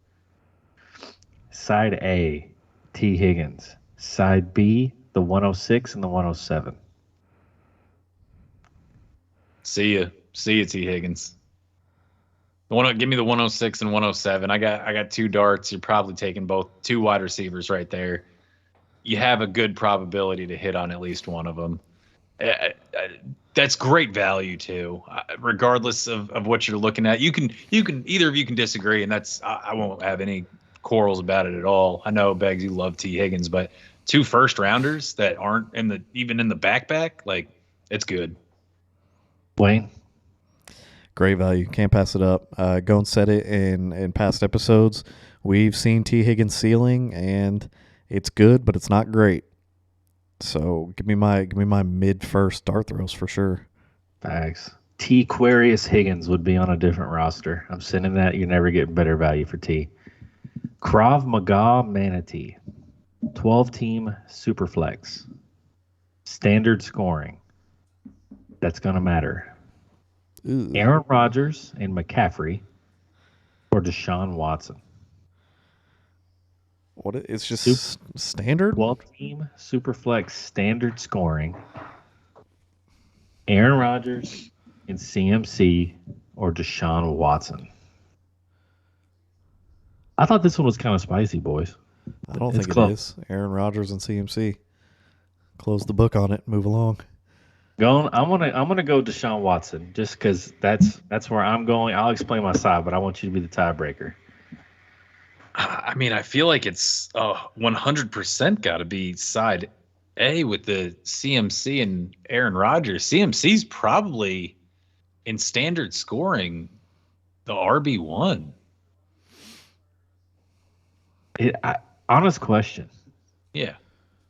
[SPEAKER 4] Side A, T. Higgins. Side B, the 106 and the 107.
[SPEAKER 3] See ya, T. Higgins. Give me the 106 and 107. I got 2 darts. You're probably taking both 2 wide receivers right there. You have a good probability to hit on at least one of them. That's great value too, regardless of what you're looking at. You can either of you can disagree, and that's I won't have any quarrels about it at all. I know, Beggs, you love T. Higgins, but 2 first rounders that aren't even in the backpack, like, it's good.
[SPEAKER 4] Wayne,
[SPEAKER 2] great value. Can't pass it up. Gone said it in past episodes. We've seen T. Higgins' ceiling, and it's good, but it's not great. So give me my mid-first dart throws for sure.
[SPEAKER 4] Thanks. T. Quarius Higgins would be on a different roster. I'm sending that. You never get better value for T. Krav Maga Manatee. 12-team Superflex. Standard scoring. That's going to matter.
[SPEAKER 2] Ooh.
[SPEAKER 4] Aaron Rodgers and McCaffrey or Deshaun Watson.
[SPEAKER 2] What? It's just standard?
[SPEAKER 4] 12-team Superflex standard scoring. Aaron Rodgers and CMC or Deshaun Watson. I thought this one was kind of spicy, boys.
[SPEAKER 2] I don't think it is. Aaron Rodgers and CMC. Close the book on it. Move along.
[SPEAKER 4] I'm gonna go Deshaun Watson just because that's where I'm going. I'll explain my side, but I want you to be the tiebreaker.
[SPEAKER 3] I mean, I feel like it's 100% got to be side A with the CMC and Aaron Rodgers. CMC's probably in standard scoring the RB1.
[SPEAKER 4] Honest question.
[SPEAKER 3] Yeah.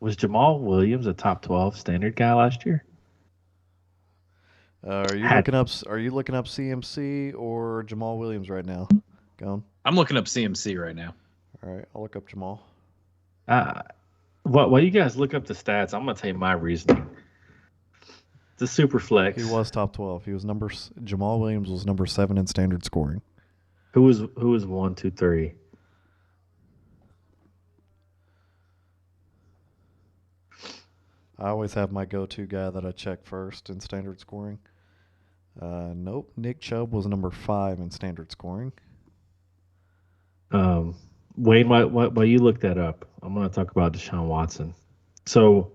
[SPEAKER 4] Was Jamal Williams a top 12 standard guy last year?
[SPEAKER 2] Are you looking up CMC or Jamal Williams right now? Gone.
[SPEAKER 3] I'm looking up CMC right now.
[SPEAKER 2] All right, I'll look up Jamal.
[SPEAKER 4] While you guys look up the stats, I'm gonna tell you my reasoning. The super flex.
[SPEAKER 2] He was top 12. Jamal Williams was number 7 in standard scoring.
[SPEAKER 4] Who was 1, 2, 3?
[SPEAKER 2] I always have my go-to guy that I check first in standard scoring. Nope. Nick Chubb was number 5 in standard scoring.
[SPEAKER 4] Wayne, while you look that up, I'm going to talk about Deshaun Watson. So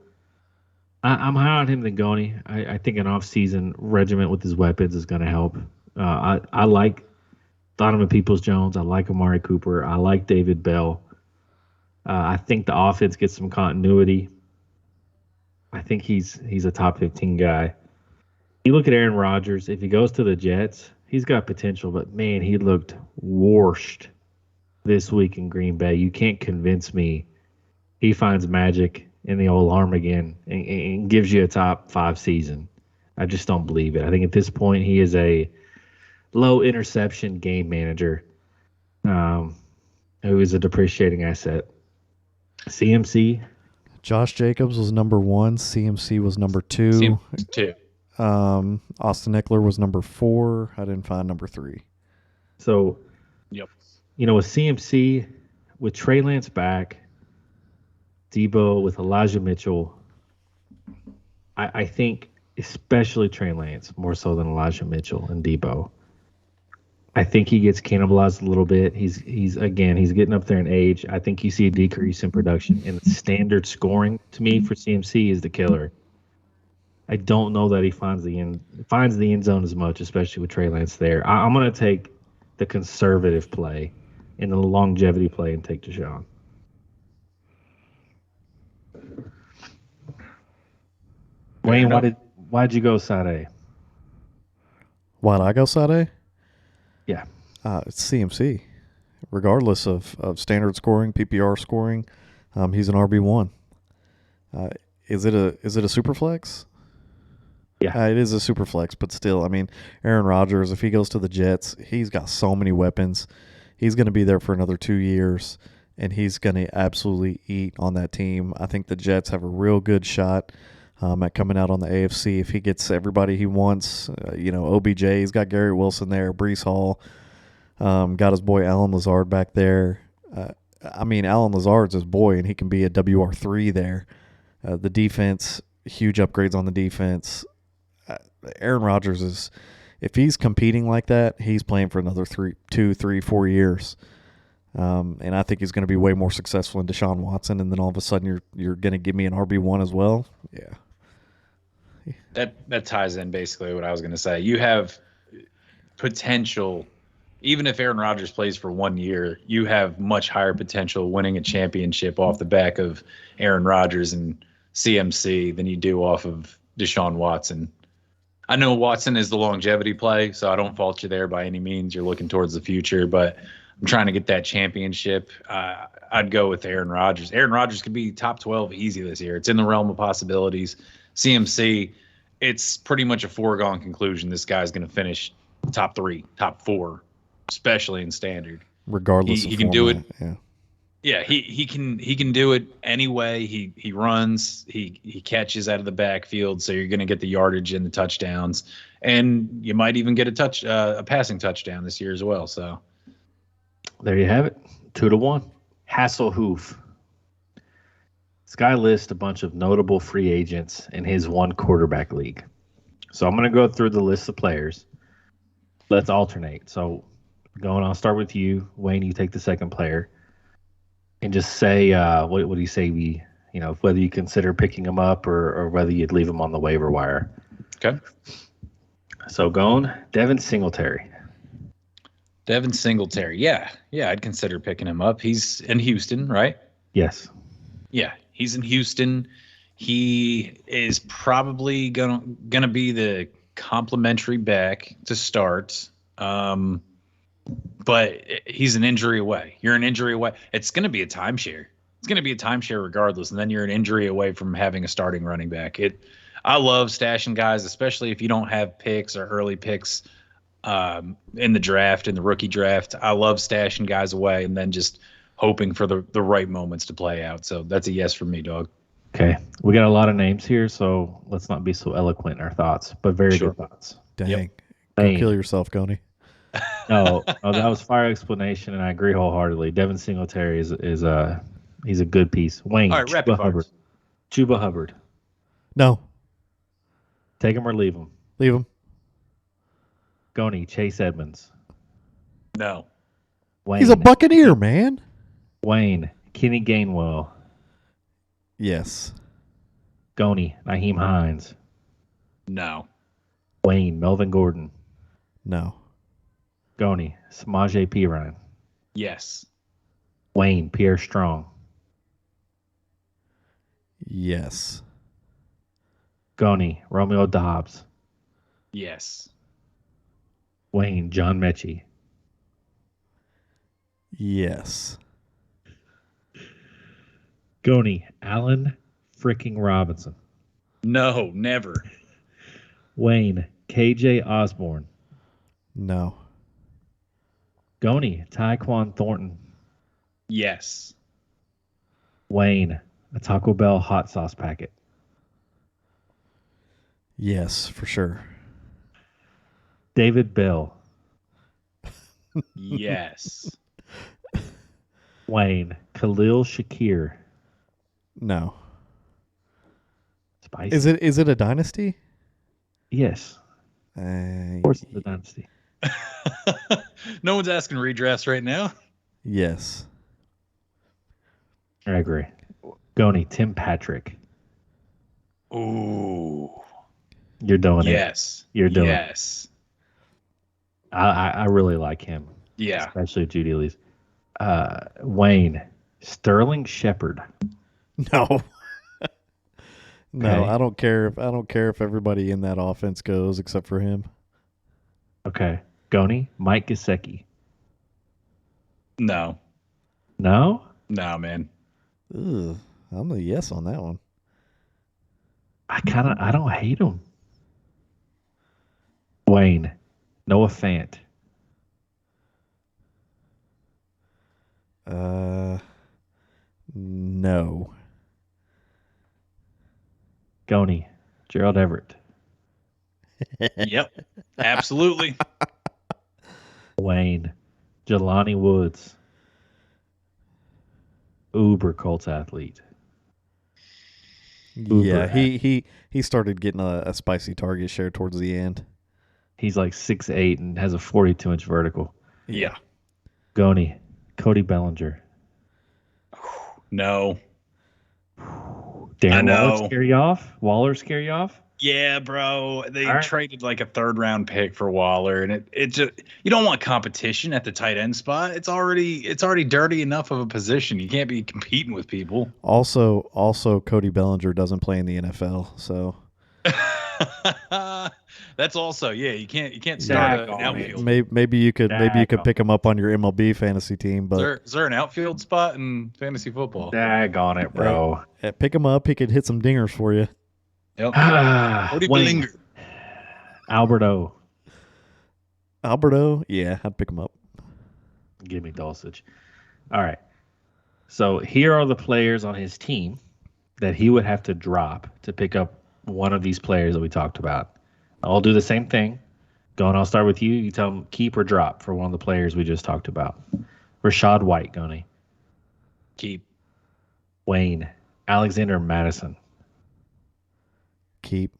[SPEAKER 4] I'm higher on him than Goni. I think an off-season regiment with his weapons is going to help. I like Donovan Peoples-Jones. I like Amari Cooper. I like David Bell. I think the offense gets some continuity. I think he's a top 15 guy. You look at Aaron Rodgers. If he goes to the Jets, he's got potential. But, man, he looked washed this week in Green Bay. You can't convince me he finds magic in the old arm again and gives you a top 5 season. I just don't believe it. I think at this point he is a low interception game manager, who is a depreciating asset. CMC.
[SPEAKER 2] Josh Jacobs was number 1. CMC was number 2.
[SPEAKER 3] Seems too.
[SPEAKER 2] Austin Eckler was number 4. I didn't find number 3.
[SPEAKER 4] So,
[SPEAKER 3] Yep.
[SPEAKER 4] with CMC, with Trey Lance back, Debo with Elijah Mitchell, I think especially Trey Lance, more so than Elijah Mitchell and Debo. I think he gets cannibalized a little bit. He's getting up there in age. I think you see a decrease in production. And the standard scoring to me for CMC is the killer. I don't know that he finds the end zone as much, especially with Trey Lance there. I'm going to take the conservative play and the longevity play and take Deshaun. Wayne, why'd you go side A?
[SPEAKER 2] Why'd I go side A?
[SPEAKER 4] Yeah.
[SPEAKER 2] It's CMC. Regardless of standard scoring, PPR scoring, he's an RB1. Is it a super flex?
[SPEAKER 4] Yeah.
[SPEAKER 2] It is a super flex, but still, I mean, Aaron Rodgers, if he goes to the Jets, he's got so many weapons. He's going to be there for another 2 years, and he's going to absolutely eat on that team. I think the Jets have a real good shot at coming out on the AFC if he gets everybody he wants. OBJ, he's got Garrett Wilson there, Breece Hall, got his boy Alan Lazard back there. Alan Lazard's his boy, and he can be a WR3 there. The defense, huge upgrades on the defense. Aaron Rodgers is, if he's competing like that, he's playing for another 2, 3, 4 years. And I think he's going to be way more successful than Deshaun Watson. And then all of a sudden you're going to give me an RB1 as well. Yeah.
[SPEAKER 3] That ties in basically what I was going to say. You have potential, even if Aaron Rodgers plays for 1 year, you have much higher potential winning a championship off the back of Aaron Rodgers and CMC than you do off of Deshaun Watson. I know Watson is the longevity play, so I don't fault you there by any means. You're looking towards the future, but I'm trying to get that championship. I'd go with Aaron Rodgers. Aaron Rodgers could be top 12 easy this year. It's in the realm of possibilities. CMC, it's pretty much a foregone conclusion this guy's going to finish top 3, top 4, especially in standard.
[SPEAKER 2] Regardless of
[SPEAKER 3] he can do it.
[SPEAKER 2] Yeah.
[SPEAKER 3] Yeah, he can do it anyway. He runs, he catches out of the backfield, so you're going to get the yardage and the touchdowns, and you might even get a passing touchdown this year as well. So
[SPEAKER 4] there you have it, 2-1. Hasselhoof. This guy lists a bunch of notable free agents in his one quarterback league. So I'm going to go through the list of players. Let's alternate. So I'll start with you, Wayne. You take the second player. And just say, what do you say whether you consider picking him up or whether you'd leave him on the waiver wire.
[SPEAKER 3] Okay.
[SPEAKER 4] So Devin Singletary.
[SPEAKER 3] Devin Singletary. Yeah, I'd consider picking him up. He's in Houston, right?
[SPEAKER 4] Yes.
[SPEAKER 3] Yeah, he's in Houston. He is probably gonna be the complimentary back to start. But he's an injury away. You're an injury away. It's going to be a timeshare. It's going to be a timeshare regardless, and then you're an injury away from having a starting running back. I love stashing guys, especially if you don't have picks or early picks in the draft, in the rookie draft. I love stashing guys away and then just hoping for the right moments to play out. So that's a yes for me, dog.
[SPEAKER 4] Okay. We got a lot of names here, so let's not be so eloquent in our thoughts, but very good thoughts.
[SPEAKER 2] Dang.
[SPEAKER 3] Yep.
[SPEAKER 2] Go kill yourself, Goni.
[SPEAKER 4] No, that was fire explanation, and I agree wholeheartedly. Devin Singletary he's a good piece. Wayne,
[SPEAKER 3] All right, rapid fire.
[SPEAKER 4] Chuba Hubbard.
[SPEAKER 2] No.
[SPEAKER 4] Take him or leave him.
[SPEAKER 2] Leave him.
[SPEAKER 4] Goni, Chase Edmonds.
[SPEAKER 3] No.
[SPEAKER 4] Wayne,
[SPEAKER 2] He's a Buccaneer, man.
[SPEAKER 4] Wayne, Kenny Gainwell.
[SPEAKER 2] Yes.
[SPEAKER 4] Goni, Naheem Hines.
[SPEAKER 3] No.
[SPEAKER 4] Wayne, Melvin Gordon.
[SPEAKER 2] No.
[SPEAKER 4] Goni, Samaje Perine.
[SPEAKER 3] Yes.
[SPEAKER 4] Wayne, Pierre Strong.
[SPEAKER 2] Yes.
[SPEAKER 4] Goni, Romeo Dobbs.
[SPEAKER 3] Yes.
[SPEAKER 4] Wayne, John Mechie.
[SPEAKER 2] Yes.
[SPEAKER 4] Goni, Allen freaking Robinson.
[SPEAKER 3] No, never.
[SPEAKER 4] Wayne, KJ Osborne.
[SPEAKER 2] No.
[SPEAKER 4] Goni, Tyquan Thornton.
[SPEAKER 3] Yes.
[SPEAKER 4] Wayne, a Taco Bell hot sauce packet.
[SPEAKER 2] Yes, for sure.
[SPEAKER 4] David Bell.
[SPEAKER 3] Yes.
[SPEAKER 4] Wayne, Khalil Shakir.
[SPEAKER 2] No.
[SPEAKER 4] Spicy.
[SPEAKER 2] Is it a dynasty?
[SPEAKER 4] Yes.
[SPEAKER 2] Uh,
[SPEAKER 4] Of course it's a dynasty.
[SPEAKER 3] No one's asking redress right now.
[SPEAKER 2] yes.
[SPEAKER 4] I agree. Goni, Tim Patrick.
[SPEAKER 3] Ooh.
[SPEAKER 4] You're doing it.
[SPEAKER 3] Yes.
[SPEAKER 4] You're doing it.
[SPEAKER 3] Yes.
[SPEAKER 4] I really like him.
[SPEAKER 3] Yeah.
[SPEAKER 4] Especially if Judy leaves. Wayne, Sterling Shepard.
[SPEAKER 2] No. No,
[SPEAKER 4] Okay.
[SPEAKER 2] I don't care if everybody in that offense goes except for him.
[SPEAKER 4] Okay. Goni, Mike Gesicki.
[SPEAKER 3] No.
[SPEAKER 4] No?
[SPEAKER 3] No, man.
[SPEAKER 2] Ugh, I'm a yes on that one.
[SPEAKER 4] I don't hate him. Wayne, Noah Fant.
[SPEAKER 2] No.
[SPEAKER 4] Goni, Gerald Everett.
[SPEAKER 3] Yep. Absolutely.
[SPEAKER 4] Wayne, Jelani Woods. Uber Colts athlete.
[SPEAKER 2] Yeah, he started getting a spicy target share towards the end.
[SPEAKER 4] He's like 6'8" and has a 42-inch vertical.
[SPEAKER 3] Yeah.
[SPEAKER 4] Goni, Cody Bellinger.
[SPEAKER 3] No.
[SPEAKER 4] Darren
[SPEAKER 3] know.
[SPEAKER 4] Waller scare you off? Waller scare you off?
[SPEAKER 3] Yeah, bro. They
[SPEAKER 4] All right.
[SPEAKER 3] traded like a 3rd-round pick for Waller, and it just, you don't want competition at the tight end spot. It's already dirty enough of a position. You can't be competing with people.
[SPEAKER 2] Also, Cody Bellinger doesn't play in the NFL, so
[SPEAKER 3] That's also, yeah. You can't start an outfield.
[SPEAKER 2] maybe you could pick him up on your MLB fantasy team, but
[SPEAKER 3] Is there an outfield spot in fantasy football?
[SPEAKER 4] Dag on it, bro.
[SPEAKER 2] pick him up. He could hit some dingers for you.
[SPEAKER 3] Yep. Cody
[SPEAKER 4] Wayne,
[SPEAKER 3] Bellinger.
[SPEAKER 4] Alberto.
[SPEAKER 2] Alberto, yeah, I'd pick him up.
[SPEAKER 4] Give me Dulcich. All right. So here are the players on his team that he would have to drop to pick up one of these players that we talked about. I'll do the same thing. Goni, I'll start with you. You tell him keep or drop for one of the players we just talked about. Rashad White, Goni.
[SPEAKER 3] Keep.
[SPEAKER 4] Wayne. Alexander Madison.
[SPEAKER 2] Keep.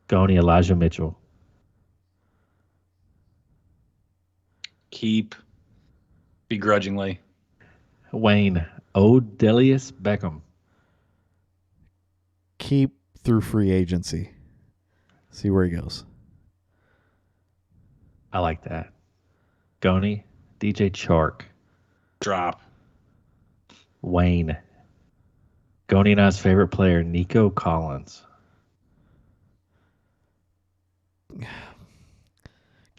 [SPEAKER 4] Goni, Elijah Mitchell.
[SPEAKER 3] Keep. Begrudgingly.
[SPEAKER 4] Wayne. Odelius Beckham.
[SPEAKER 2] Keep through free agency. See where he goes.
[SPEAKER 4] I like that. Goni. DJ Chark.
[SPEAKER 3] Drop.
[SPEAKER 4] Wayne. Goni and I's favorite player, Nico Collins.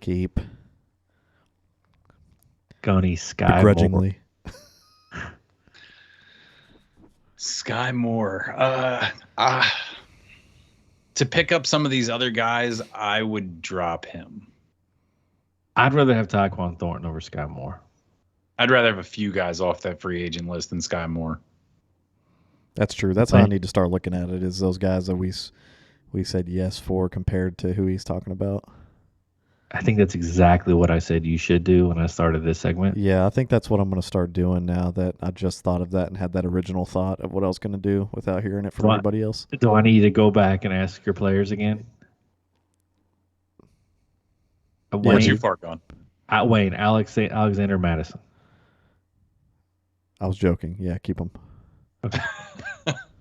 [SPEAKER 2] Keep.
[SPEAKER 4] Goni, Sky Moore.
[SPEAKER 2] Begrudgingly.
[SPEAKER 3] Sky Moore. To pick up some of these other guys, I would drop him.
[SPEAKER 4] I'd rather have Tyquan Thornton over Sky Moore.
[SPEAKER 3] I'd rather have a few guys off that free agent list than Sky Moore.
[SPEAKER 2] That's true. That's how I need to start looking at it. Is those guys that we said yes for compared to who he's talking about.
[SPEAKER 4] I think that's exactly what I said you should do when I started this segment.
[SPEAKER 2] Yeah, I think that's what I'm going to start doing now that I just thought of that and had that original thought of what I was going to do without hearing it from anybody else.
[SPEAKER 4] Do I need to go back and ask your players again?
[SPEAKER 3] We're too far gone.
[SPEAKER 4] Wayne, Alexander Madison.
[SPEAKER 2] I was joking. Yeah, keep him.
[SPEAKER 4] Okay.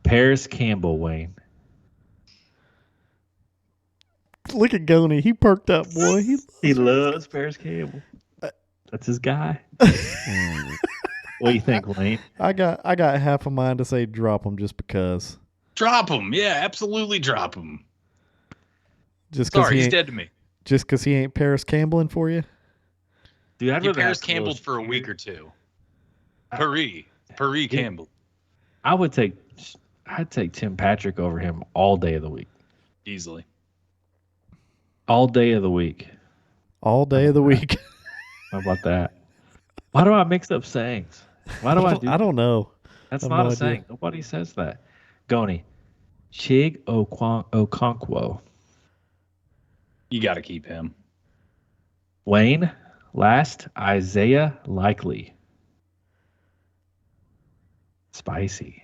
[SPEAKER 4] Paris Campbell, Wayne.
[SPEAKER 2] Look at Goni. He perked up, boy.
[SPEAKER 4] He loves Paris Campbell. That's his guy. What do you think, Wayne?
[SPEAKER 2] I got half a mind to say drop him just because.
[SPEAKER 3] Drop him. Yeah, absolutely drop him.
[SPEAKER 2] Sorry,
[SPEAKER 3] he's dead to me.
[SPEAKER 2] Just because he ain't Paris Campbelling for you?
[SPEAKER 4] Dude, I'd
[SPEAKER 3] He
[SPEAKER 4] rather
[SPEAKER 3] Paris
[SPEAKER 4] have
[SPEAKER 3] Campbell
[SPEAKER 4] Khalil
[SPEAKER 3] for a
[SPEAKER 4] Shakir.
[SPEAKER 3] week or two. Paris Campbell.
[SPEAKER 4] I'd take Tim Patrick over him all day of the week.
[SPEAKER 3] Easily.
[SPEAKER 4] All day of the week.
[SPEAKER 2] all day of the week.
[SPEAKER 4] How about that? Why do I mix up sayings? Why do I do
[SPEAKER 2] I don't know.
[SPEAKER 4] That's
[SPEAKER 2] I have
[SPEAKER 4] not
[SPEAKER 2] no
[SPEAKER 4] a
[SPEAKER 2] idea.
[SPEAKER 4] saying. Nobody says that. Goni. Chig Okonkwo.
[SPEAKER 3] You got to keep him.
[SPEAKER 4] Wayne. Last. Isaiah Likely. Spicy.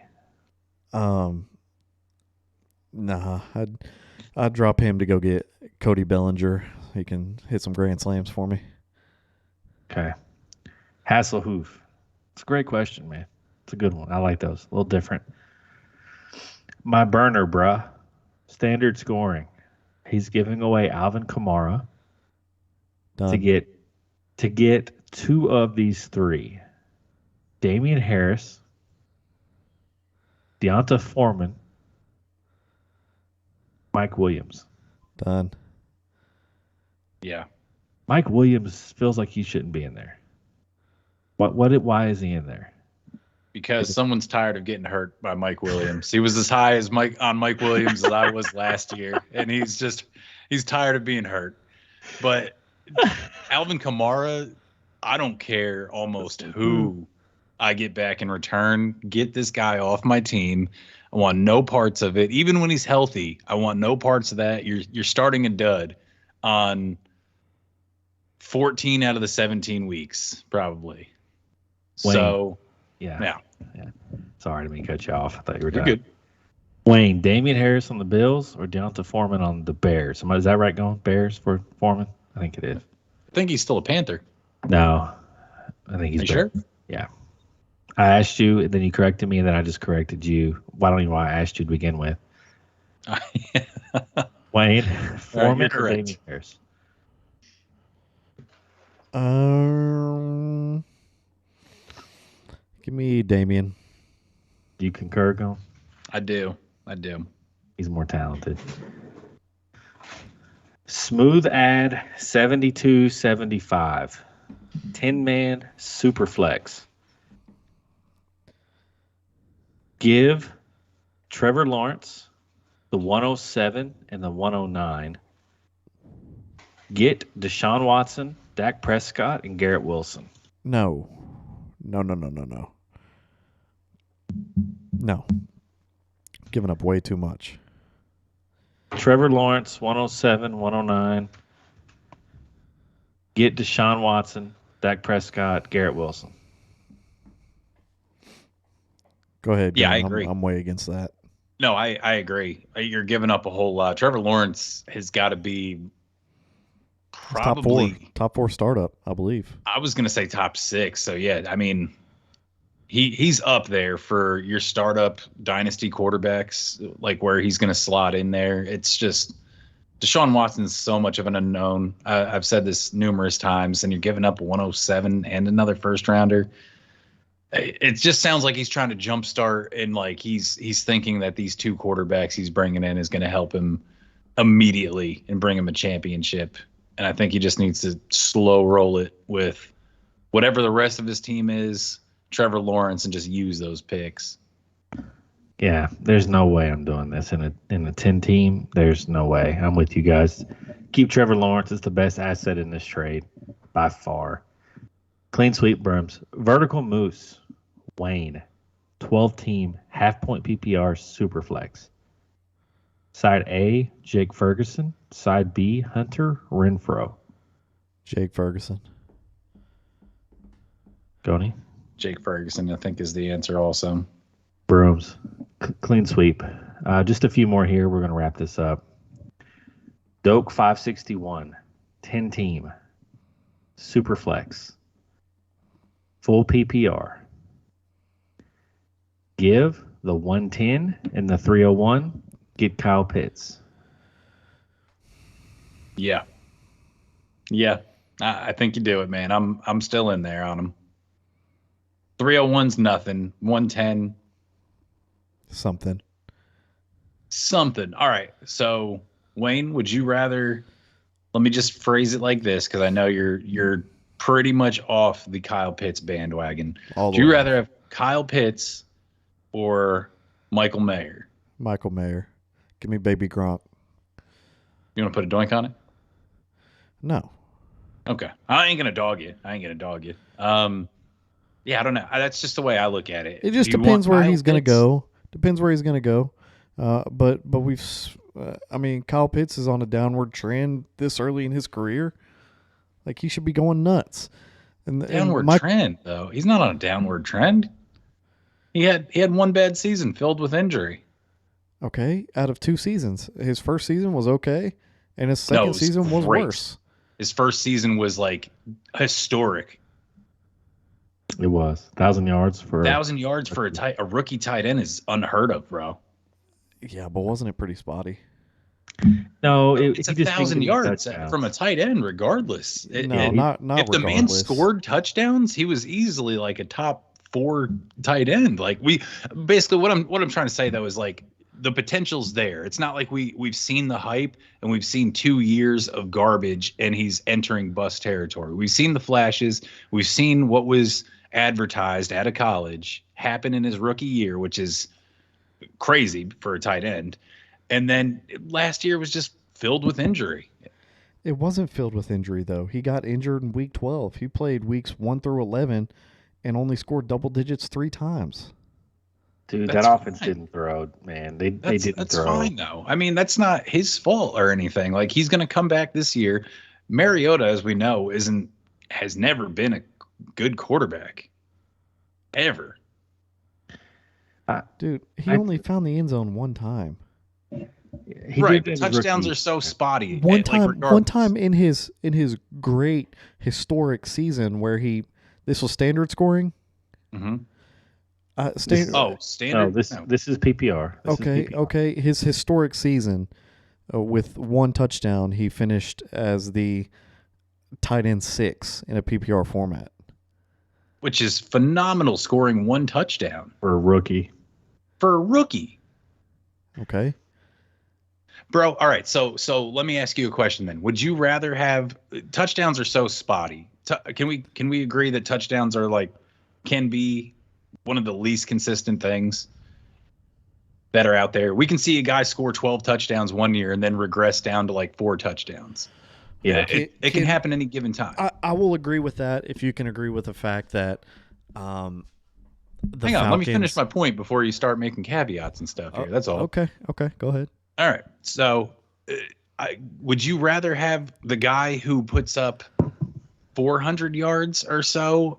[SPEAKER 2] Nah, I'd drop him to go get Cody Bellinger. He can hit some grand slams for me.
[SPEAKER 4] Okay. Hasselhoof. It's a great question, man. It's a good one. I like those. A little different. My burner, bruh. Standard scoring. He's giving away Alvin Kamara
[SPEAKER 2] Done.
[SPEAKER 4] to get two of these three. Damian Harris, Deonta Foreman, Mike Williams.
[SPEAKER 2] Done.
[SPEAKER 3] Yeah.
[SPEAKER 4] Mike Williams feels like he shouldn't be in there. Why is he in there?
[SPEAKER 3] Because someone's tired of getting hurt by Mike Williams. He was as high as Mike Williams as I was last year, and he's tired of being hurt. But Alvin Kamara, I don't care almost who I get back in return. Get this guy off my team. I want no parts of it. Even when he's healthy, I want no parts of that. You're starting a dud on 14 out of the 17 weeks, probably.
[SPEAKER 4] Wayne.
[SPEAKER 3] So
[SPEAKER 4] Yeah. Sorry, I didn't mean to cut you off. I thought you were
[SPEAKER 3] you're
[SPEAKER 4] done.
[SPEAKER 3] good.
[SPEAKER 4] Wayne, Damian Harris on the Bills or Deonta Foreman on the Bears? Is that right going? Bears for Foreman? I think it is.
[SPEAKER 3] I think he's still a Panther.
[SPEAKER 4] No. I think he's
[SPEAKER 3] You sure?
[SPEAKER 4] Yeah. I asked you, and then you corrected me, and then I just corrected you. Why don't you know why I asked you to begin with? Wayne, Foreman or
[SPEAKER 3] correct.
[SPEAKER 4] Damian Harris?
[SPEAKER 2] Give me Damien.
[SPEAKER 4] Do you concur, Gone?
[SPEAKER 3] I do.
[SPEAKER 4] He's more talented. Smooth ad 72-75. 10-man super flex. Give Trevor Lawrence the 107 and the 109. Get Deshaun Watson, Dak Prescott, and Garrett Wilson.
[SPEAKER 2] No. Giving up way too much.
[SPEAKER 4] Trevor Lawrence, 107, 109. Get Deshaun Watson, Dak Prescott, Garrett Wilson.
[SPEAKER 2] Go ahead.
[SPEAKER 3] Yeah,
[SPEAKER 2] Gunn.
[SPEAKER 3] I agree.
[SPEAKER 2] I'm way against that.
[SPEAKER 3] No, I agree. You're giving up a whole lot. Trevor Lawrence has got to be probably
[SPEAKER 2] Top four startup, I believe.
[SPEAKER 3] I was going to say top 6. So yeah, I mean, he's up there for your startup dynasty quarterbacks, like where he's going to slot in there. It's just Deshaun Watson's so much of an unknown. I've said this numerous times, and you're giving up a 107 and another first rounder. It just sounds like he's trying to jumpstart, and like he's thinking that these two quarterbacks he's bringing in is going to help him immediately and bring him a championship. And I think he just needs to slow roll it with whatever the rest of his team is, Trevor Lawrence, and just use those picks.
[SPEAKER 4] Yeah, there's no way I'm doing this in a 10 team. There's no way. I'm with you guys. Keep Trevor Lawrence. It's the best asset in this trade by far. Clean sweep, Brooms. Vertical Moose. Wayne. 12-team, half-point PPR Superflex. Side A, Jake Ferguson. Side B, Hunter Renfrow.
[SPEAKER 2] Jake Ferguson.
[SPEAKER 4] Goni?
[SPEAKER 3] Jake Ferguson, I think, is the answer also.
[SPEAKER 4] Brooms. Clean sweep. Just a few more here. We're going to wrap this up. Doak 561. 10-team. Superflex. Full PPR. Give the 110 and the 301. Get Kyle Pitts.
[SPEAKER 3] Yeah. I think you do it, man. I'm still in there on him. 301's nothing. 110
[SPEAKER 2] Something.
[SPEAKER 3] All right. So Wayne, would you rather? Let me just phrase it like this, because I know you're pretty much off the Kyle Pitts bandwagon. Would you rather have Kyle Pitts or Michael Mayer?
[SPEAKER 2] Michael Mayer. Give me baby Gronk.
[SPEAKER 3] You want to put a doink on it?
[SPEAKER 2] No.
[SPEAKER 3] Okay. I ain't gonna dog you. Yeah, I don't know. That's just the way I look at it.
[SPEAKER 2] It just
[SPEAKER 3] Do you
[SPEAKER 2] depends
[SPEAKER 3] want
[SPEAKER 2] where
[SPEAKER 3] Kyle
[SPEAKER 2] he's going to
[SPEAKER 3] Pitts?
[SPEAKER 2] go. Depends where he's going to go. But I mean, Kyle Pitts is on a downward trend this early in his career. Like, he should be going nuts. And
[SPEAKER 3] Downward
[SPEAKER 2] my
[SPEAKER 3] trend, though. He's not on a downward trend. He had one bad season filled with injury.
[SPEAKER 2] okay, out of 2 seasons, his first season was okay, and his
[SPEAKER 3] No,
[SPEAKER 2] second
[SPEAKER 3] it was
[SPEAKER 2] season was
[SPEAKER 3] great.
[SPEAKER 2] worse.
[SPEAKER 3] His first season was like historic.
[SPEAKER 4] It was 1,000 yards for
[SPEAKER 3] 1,000 yards for a rookie tight end is unheard of, bro.
[SPEAKER 2] Yeah, but wasn't it pretty spotty?
[SPEAKER 4] no.
[SPEAKER 3] It's
[SPEAKER 4] he just
[SPEAKER 3] 1,000
[SPEAKER 4] didn't get
[SPEAKER 3] yards
[SPEAKER 4] touchdowns.
[SPEAKER 3] from a tight end, regardless.
[SPEAKER 2] No, not
[SPEAKER 3] if the man
[SPEAKER 2] regardless.
[SPEAKER 3] scored touchdowns, he was easily like a top 4 tight end. Like we basically what I'm trying to say though is like the potential's there. It's not like we've seen the hype and we've seen 2 years of garbage and he's entering bust territory. We've seen the flashes. We've seen what was advertised out of college happen in his rookie year, which is crazy for a tight end. And then last year was just filled with injury.
[SPEAKER 2] It wasn't filled with injury, though. He got injured in week 12. He played weeks 1 through 11 and only scored double digits 3 times.
[SPEAKER 4] Dude,
[SPEAKER 3] That's
[SPEAKER 4] that offense
[SPEAKER 3] fine.
[SPEAKER 4] didn't throw, man. They
[SPEAKER 3] That's,
[SPEAKER 4] didn't
[SPEAKER 3] that's
[SPEAKER 4] throw.
[SPEAKER 3] fine though. I mean, that's not his fault or anything. Like he's going to come back this year. Mariota, as we know, has never been a good quarterback ever.
[SPEAKER 2] Dude, he
[SPEAKER 4] I-
[SPEAKER 2] only found the end zone 1 time.
[SPEAKER 4] He
[SPEAKER 3] Right,
[SPEAKER 4] did
[SPEAKER 3] but
[SPEAKER 4] have his
[SPEAKER 3] touchdowns
[SPEAKER 4] rookie-
[SPEAKER 3] are so spotty.
[SPEAKER 2] One
[SPEAKER 3] like,
[SPEAKER 2] time
[SPEAKER 3] regardless.
[SPEAKER 2] in his great historic season where this was standard scoring.
[SPEAKER 3] Mhm.
[SPEAKER 2] Standard.
[SPEAKER 3] Oh,
[SPEAKER 4] No,
[SPEAKER 3] standard.
[SPEAKER 4] this is PPR. This is
[SPEAKER 2] Okay,
[SPEAKER 4] PPR.
[SPEAKER 2] okay. His historic season with 1 touchdown, he finished as the tight end 6 in a PPR format.
[SPEAKER 3] Which is phenomenal, scoring 1 touchdown
[SPEAKER 4] For a rookie.
[SPEAKER 3] for a rookie.
[SPEAKER 2] Okay.
[SPEAKER 3] Bro, all right. So let me ask you a question then. Would you rather have touchdowns are so spotty? Can we agree that touchdowns are can be one of the least consistent things that are out there? We can see a guy score 12 touchdowns one year and then regress down to 4 touchdowns.
[SPEAKER 4] Yeah.
[SPEAKER 3] It can happen any given time.
[SPEAKER 2] I will agree with that if you can agree with the fact that the
[SPEAKER 3] Hang on, let me finish
[SPEAKER 2] Falcons-
[SPEAKER 3] my point before you start making caveats and stuff here. That's all.
[SPEAKER 2] Okay, go ahead.
[SPEAKER 3] All right. So, would you rather have the guy who puts up 400 yards or so,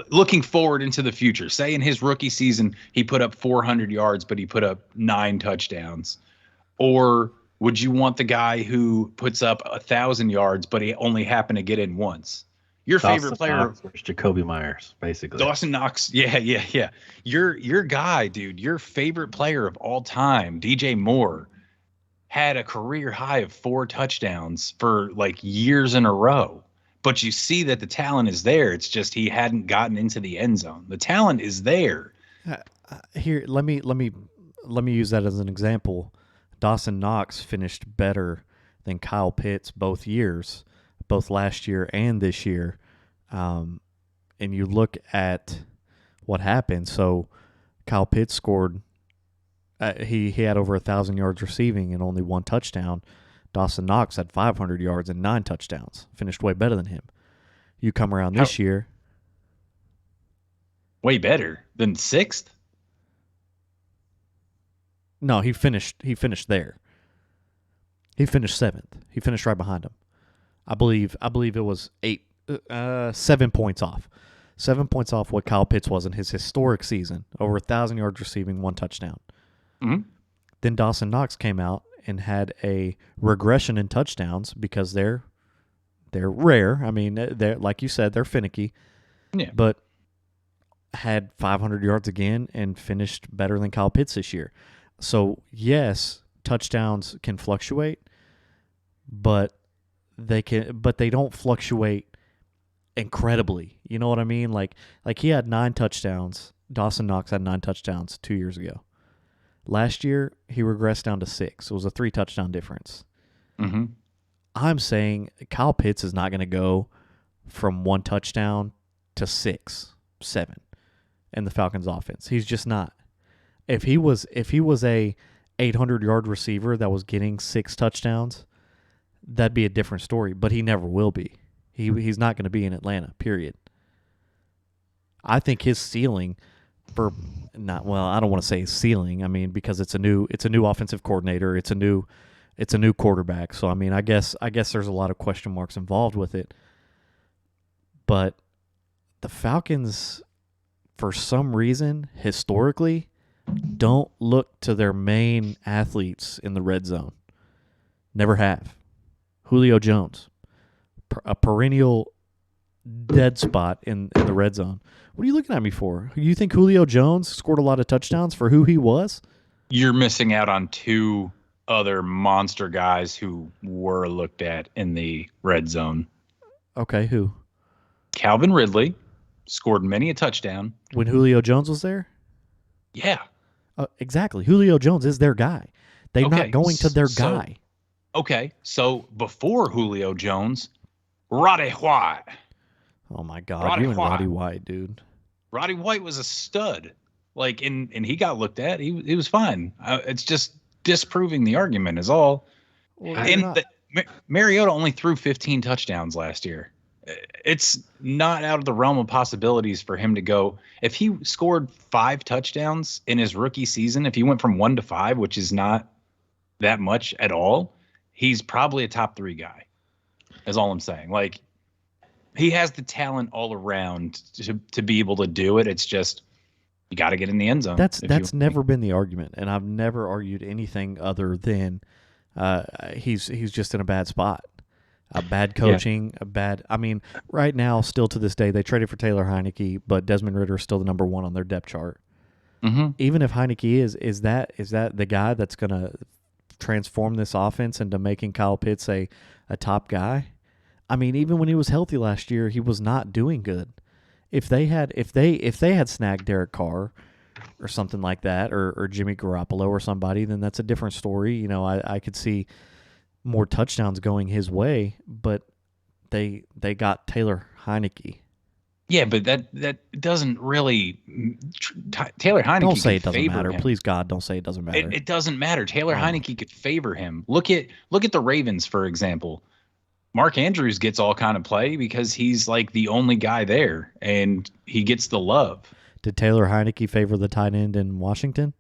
[SPEAKER 3] looking forward into the future? Say in his rookie season, he put up 400 yards, but he put up 9 touchdowns. Or would you want the guy who puts up 1,000 yards, but he only happened to get in once? Your favorite
[SPEAKER 4] Dawson
[SPEAKER 3] player,
[SPEAKER 4] Knox versus Jacoby Myers, basically.
[SPEAKER 3] Dawson Knox. Yeah. Your guy, dude, your favorite player of all time, DJ Moore, had a career high of 4 touchdowns for years in a row. But you see that the talent is there. It's just he hadn't gotten into the end zone. The talent is there.
[SPEAKER 2] Here, let me use that as an example. Dawson Knox finished better than Kyle Pitts both years, both last year and this year. And you look at what happened. So Kyle Pitts scored. He had over 1,000 yards receiving and only 1 touchdown. Dawson Knox had 500 yards and 9 touchdowns. Finished way better than him. You come around this year.
[SPEAKER 3] Way better than 6th.
[SPEAKER 2] No, he finished there. He finished 7th. He finished right behind him. I believe it was 7 points off. 7 points off what Kyle Pitts was in his historic season. Over 1,000 yards receiving, 1 touchdown.
[SPEAKER 3] Mhm.
[SPEAKER 2] Then Dawson Knox came out and had a regression in touchdowns because they're rare. I mean, they're like you said, they're finicky.
[SPEAKER 3] Yeah.
[SPEAKER 2] But had 500 yards again and finished better than Kyle Pitts this year. So, yes, touchdowns can fluctuate, but they don't fluctuate incredibly. You know what I mean? Like he had 9 touchdowns. Dawson Knox had 9 touchdowns 2 years ago. Last year, he regressed down to 6. It was a 3 touchdown difference.
[SPEAKER 3] Mm-hmm.
[SPEAKER 2] I'm saying Kyle Pitts is not going to go from 1 touchdown to 6, 7 in the Falcons offense. He's just not. If he was a 800-yard receiver that was getting 6 touchdowns, that'd be a different story, but he never will be. He's not going to be in Atlanta, period. I think his ceiling for not well, I don't want to say his ceiling. I mean, because it's a new offensive coordinator, it's a new quarterback. So I mean, I guess there's a lot of question marks involved with it. But the Falcons, for some reason, historically, don't look to their main athletes in the red zone. Never have. Julio Jones, a perennial dead spot in the red zone. What are you looking at me for? You think Julio Jones scored a lot of touchdowns for who he was?
[SPEAKER 3] You're missing out on two other monster guys who were looked at in the red zone.
[SPEAKER 2] Okay, who?
[SPEAKER 3] Calvin Ridley scored many a touchdown.
[SPEAKER 2] When Julio Jones was there?
[SPEAKER 3] Yeah.
[SPEAKER 2] Exactly. Julio Jones is their guy. They're
[SPEAKER 3] Okay,
[SPEAKER 2] not going to their
[SPEAKER 3] so-
[SPEAKER 2] guy.
[SPEAKER 3] Okay, so before Julio Jones, Roddy White.
[SPEAKER 2] Oh, my God.
[SPEAKER 3] Roddy
[SPEAKER 2] You and
[SPEAKER 3] White.
[SPEAKER 2] Roddy White, dude.
[SPEAKER 3] Roddy White was a stud. Like, and he got looked at. He was fine. It's just disproving the argument is all. And Mariota only threw 15 touchdowns last year. It's not out of the realm of possibilities for him to go. If he scored 5 touchdowns in his rookie season, if he went from 1 to 5, which is not that much at all, he's probably a top 3 guy. Is all I'm saying. Like, he has the talent all around to be able to do it. It's just you got to get in the end zone.
[SPEAKER 2] That's never been the argument, and I've never argued anything other than he's just in a bad spot. Bad coaching, I mean, right now, still to this day, they traded for Taylor Heineke, but Desmond Ridder is still the number 1 on their depth chart.
[SPEAKER 3] Mm-hmm.
[SPEAKER 2] Even if Heineke is that the guy that's going to transform this offense into making Kyle Pitts a top guy? I mean, even when he was healthy last year, he was not doing good. If they had snagged Derek Carr or something like that, or Jimmy Garoppolo or somebody, then that's a different story. You know, I could see more touchdowns going his way, but they got Taylor Heineke.
[SPEAKER 3] Yeah, but that doesn't really. Taylor Heineke.
[SPEAKER 2] Don't say it
[SPEAKER 3] could
[SPEAKER 2] doesn't
[SPEAKER 3] favor
[SPEAKER 2] matter,
[SPEAKER 3] him.
[SPEAKER 2] please God. Don't say it doesn't matter.
[SPEAKER 3] It doesn't matter. Taylor Heineke could favor him. Look at the Ravens, for example. Mark Andrews gets all kind of play because he's like the only guy there, and he gets the love.
[SPEAKER 2] Did Taylor Heineke favor the tight end in Washington?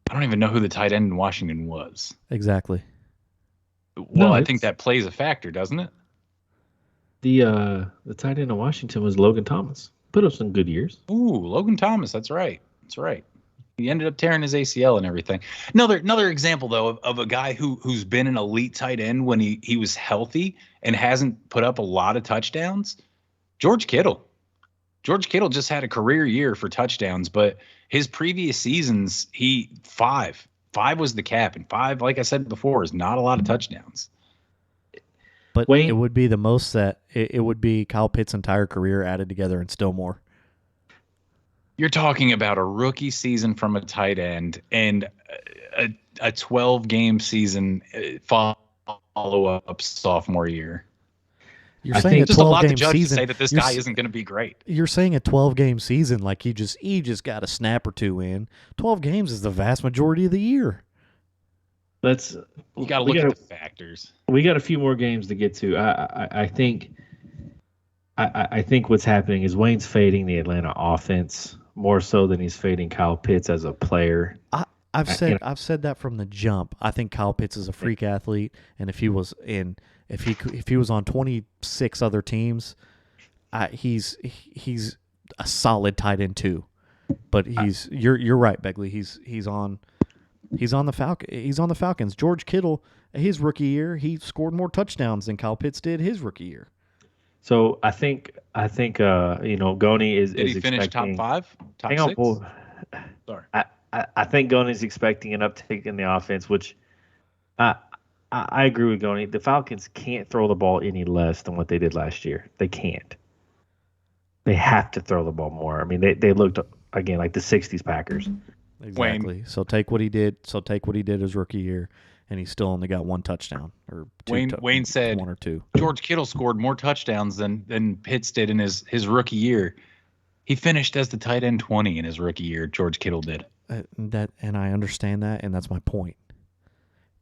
[SPEAKER 3] I don't even know who the tight end in Washington was.
[SPEAKER 2] Exactly.
[SPEAKER 3] Well,
[SPEAKER 4] No,
[SPEAKER 3] I think that plays a factor, doesn't it?
[SPEAKER 4] The tight end in Washington was Logan Thomas. Put up some good years.
[SPEAKER 3] Ooh, Logan Thomas. That's right. That's right. He ended up tearing his ACL and everything. Another example, though, of a guy who's been an elite tight end when he was healthy and hasn't put up a lot of touchdowns, George Kittle. George Kittle just had a career year for touchdowns, but his previous seasons, five was the cap, and 5, like I said before, is not a lot of touchdowns.
[SPEAKER 2] But
[SPEAKER 4] Wayne-
[SPEAKER 2] it would be the most that it would be Kyle Pitts' entire career added together and still more.
[SPEAKER 3] You're talking about a rookie season from a tight end and a 12-game season follow-up sophomore year.
[SPEAKER 2] You're
[SPEAKER 4] I
[SPEAKER 2] saying
[SPEAKER 4] think
[SPEAKER 2] a
[SPEAKER 3] Just a lot to
[SPEAKER 2] 12-game
[SPEAKER 3] judge to
[SPEAKER 2] season.
[SPEAKER 3] say that this
[SPEAKER 2] you're
[SPEAKER 3] guy
[SPEAKER 2] s-
[SPEAKER 3] isn't going to be great.
[SPEAKER 2] You're saying a 12-game season like he just got a snap or 2 in. 12 games is the vast majority of the year.
[SPEAKER 4] Let's
[SPEAKER 3] You got to look at the factors.
[SPEAKER 4] we got a few more games to get to. I think what's happening is Wayne's fading the Atlanta offense more so than he's fading Kyle Pitts as a player.
[SPEAKER 2] I've
[SPEAKER 4] I-
[SPEAKER 2] said
[SPEAKER 4] you know-
[SPEAKER 2] I've said that from the jump. I think Kyle Pitts is a freak athlete, and if he was on 26 other teams, he's a solid tight end too. But you're right, Begley. He's on the Falcons. George Kittle, his rookie year, he scored more touchdowns than Kyle Pitts did his rookie year.
[SPEAKER 4] So I think Goni is
[SPEAKER 3] Did he finish top
[SPEAKER 4] expecting-
[SPEAKER 3] 5? Top
[SPEAKER 4] Hang on,
[SPEAKER 3] 6?
[SPEAKER 4] Paul.
[SPEAKER 3] Sorry.
[SPEAKER 4] I think Goni's expecting an uptick in the offense, which I agree with Goni. The Falcons can't throw the ball any less than what they did last year. They can't. They have to throw the ball more. I mean, they looked again like the '60s Packers.
[SPEAKER 2] Exactly. So take what he did his rookie year, and he still only got 1 touchdown or 2.
[SPEAKER 3] Wayne said
[SPEAKER 2] 1 or 2.
[SPEAKER 3] George Kittle scored more touchdowns than Pitts did in his rookie year. He finished as the tight end 20 in his rookie year. George Kittle did.
[SPEAKER 2] And I understand that, and that's my point.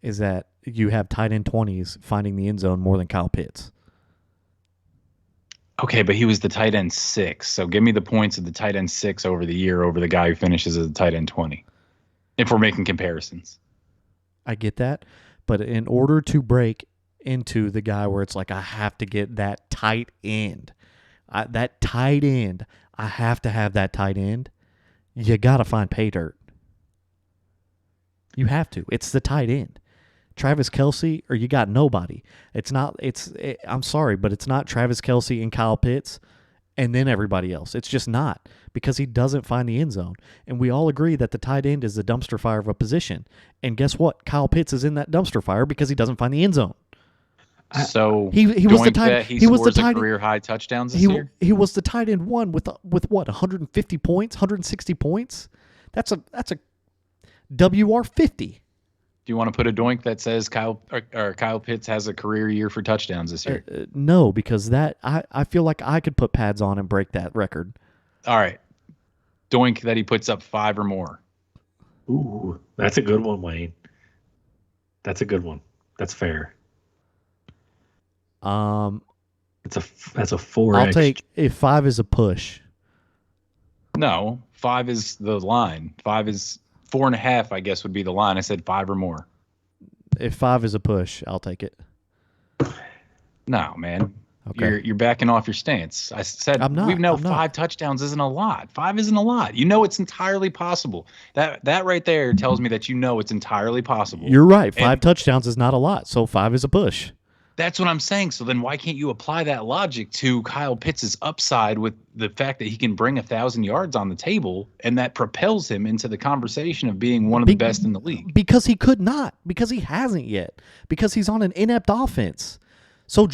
[SPEAKER 2] Is that you have tight end 20s finding the end zone more than Kyle Pitts.
[SPEAKER 3] Okay, but he was the tight end 6. So give me the points of the tight end 6 over the year over the guy who finishes as a tight end 20. If we're making comparisons.
[SPEAKER 2] I get that, but in order to break into the guy where it's like I have to get that tight end, I have to have that tight end. You got to find pay dirt. You have to. It's the tight end. Travis Kelce, or you got nobody. I'm sorry, but it's not Travis Kelce and Kyle Pitts and then everybody else. It's just not, because he doesn't find the end zone. And we all agree that the tight end is the dumpster fire of a position. And guess what? Kyle Pitts is in that dumpster fire because he doesn't find the end zone.
[SPEAKER 3] So
[SPEAKER 2] he was the tight.
[SPEAKER 3] He was the career high touchdowns this year.
[SPEAKER 2] He was the tight end one with what 150 points, 160 points. That's a WR50.
[SPEAKER 3] Do you want to put a doink that says Kyle Pitts has a career year for touchdowns this year?
[SPEAKER 2] No, because I feel like I could put pads on and break that record.
[SPEAKER 3] All right, doink that he puts up 5 or more.
[SPEAKER 4] Ooh, that's a good one, Wayne. That's a good one. That's fair. That's a 4X.
[SPEAKER 2] I'll take if 5 is a push.
[SPEAKER 3] No, 5 is the line. 5 is 4.5. I guess would be the line. I said 5 or more.
[SPEAKER 2] If 5 is a push, I'll take it.
[SPEAKER 3] No, man.
[SPEAKER 2] Okay.
[SPEAKER 3] You're backing off your stance. I said
[SPEAKER 2] I'm not.
[SPEAKER 3] We know
[SPEAKER 2] I'm not.
[SPEAKER 3] 5 touchdowns isn't a lot. 5 isn't a lot. You know it's entirely possible. That right there tells me that you know it's entirely possible.
[SPEAKER 2] You're right. 5
[SPEAKER 3] And
[SPEAKER 2] touchdowns is not a lot, so 5 is a push.
[SPEAKER 3] that's what I'm saying. So then why can't you apply that logic to Kyle Pitts' upside with the fact that he can bring 1,000 yards on the table, and that propels him into the conversation of being one of the best in the league?
[SPEAKER 2] Because he could not. Because he hasn't yet. Because he's on an inept offense. So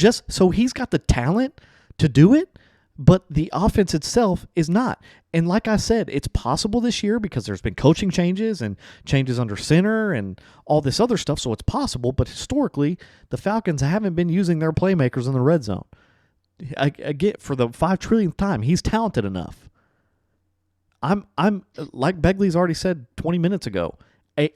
[SPEAKER 2] he's got the talent to do it, but the offense itself is not. And like I said, it's possible this year because there's been coaching changes and changes under center and all this other stuff, so it's possible. But historically, the Falcons haven't been using their playmakers in the red zone. I get for the 5 trillionth time, he's talented enough. I'm like Begley's already said 20 minutes ago,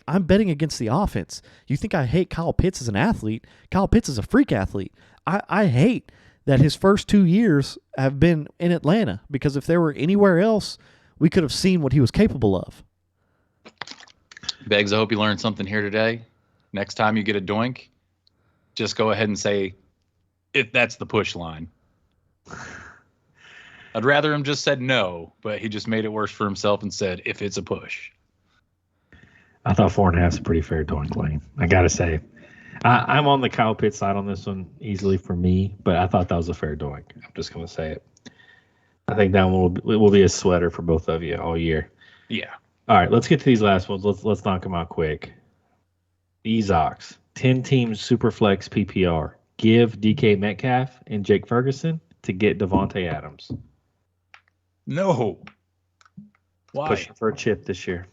[SPEAKER 2] I'm betting against the offense. You think I hate Kyle Pitts as an athlete? Kyle Pitts is a freak athlete. I hate that his first 2 years have been in Atlanta, because if they were anywhere else, we could have seen what he was capable of.
[SPEAKER 3] Beggs, I hope you learned something here today. Next time you get a doink, just go ahead and say, if that's the push line. I'd rather him just said no, but he just made it worse for himself and said, if it's a push.
[SPEAKER 4] I thought 4.5 is a pretty fair doink, Wayne. I got to say. I'm on the Kyle Pitts side on this one easily for me, but I thought that was a fair doink. I'm just going to say it. I think that one will be a sweater for both of you all year.
[SPEAKER 3] Yeah.
[SPEAKER 4] All right, let's get to these last ones. Let's knock them out quick. Ezox, 10-team Superflex PPR. Give DK Metcalf and Jake Ferguson to get Devontae Adams.
[SPEAKER 3] No. Why?
[SPEAKER 4] Pushing for a chip this year.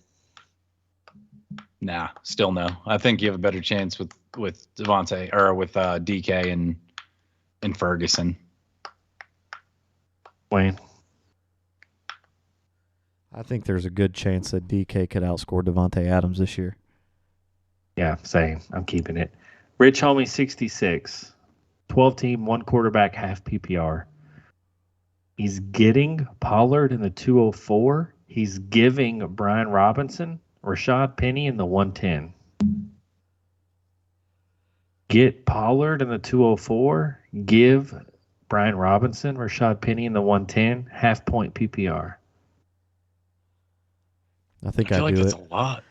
[SPEAKER 3] Nah, still no. I think you have a better chance with Devontae or with DK and Ferguson.
[SPEAKER 4] Wayne.
[SPEAKER 2] I think there's a good chance that DK could outscore Devontae Adams this year.
[SPEAKER 4] Yeah, same. I'm keeping it. Rich Homie 66. 12-team, 1 quarterback, half PPR. He's getting Pollard in the 204. He's giving Brian Robinson, Rashad Penny in the 110. Get Pollard in the 204. Give Brian Robinson, Rashad Penny in the 110. Half point PPR.
[SPEAKER 2] I think
[SPEAKER 3] I feel like
[SPEAKER 2] do
[SPEAKER 3] that's
[SPEAKER 2] it.
[SPEAKER 3] a lot.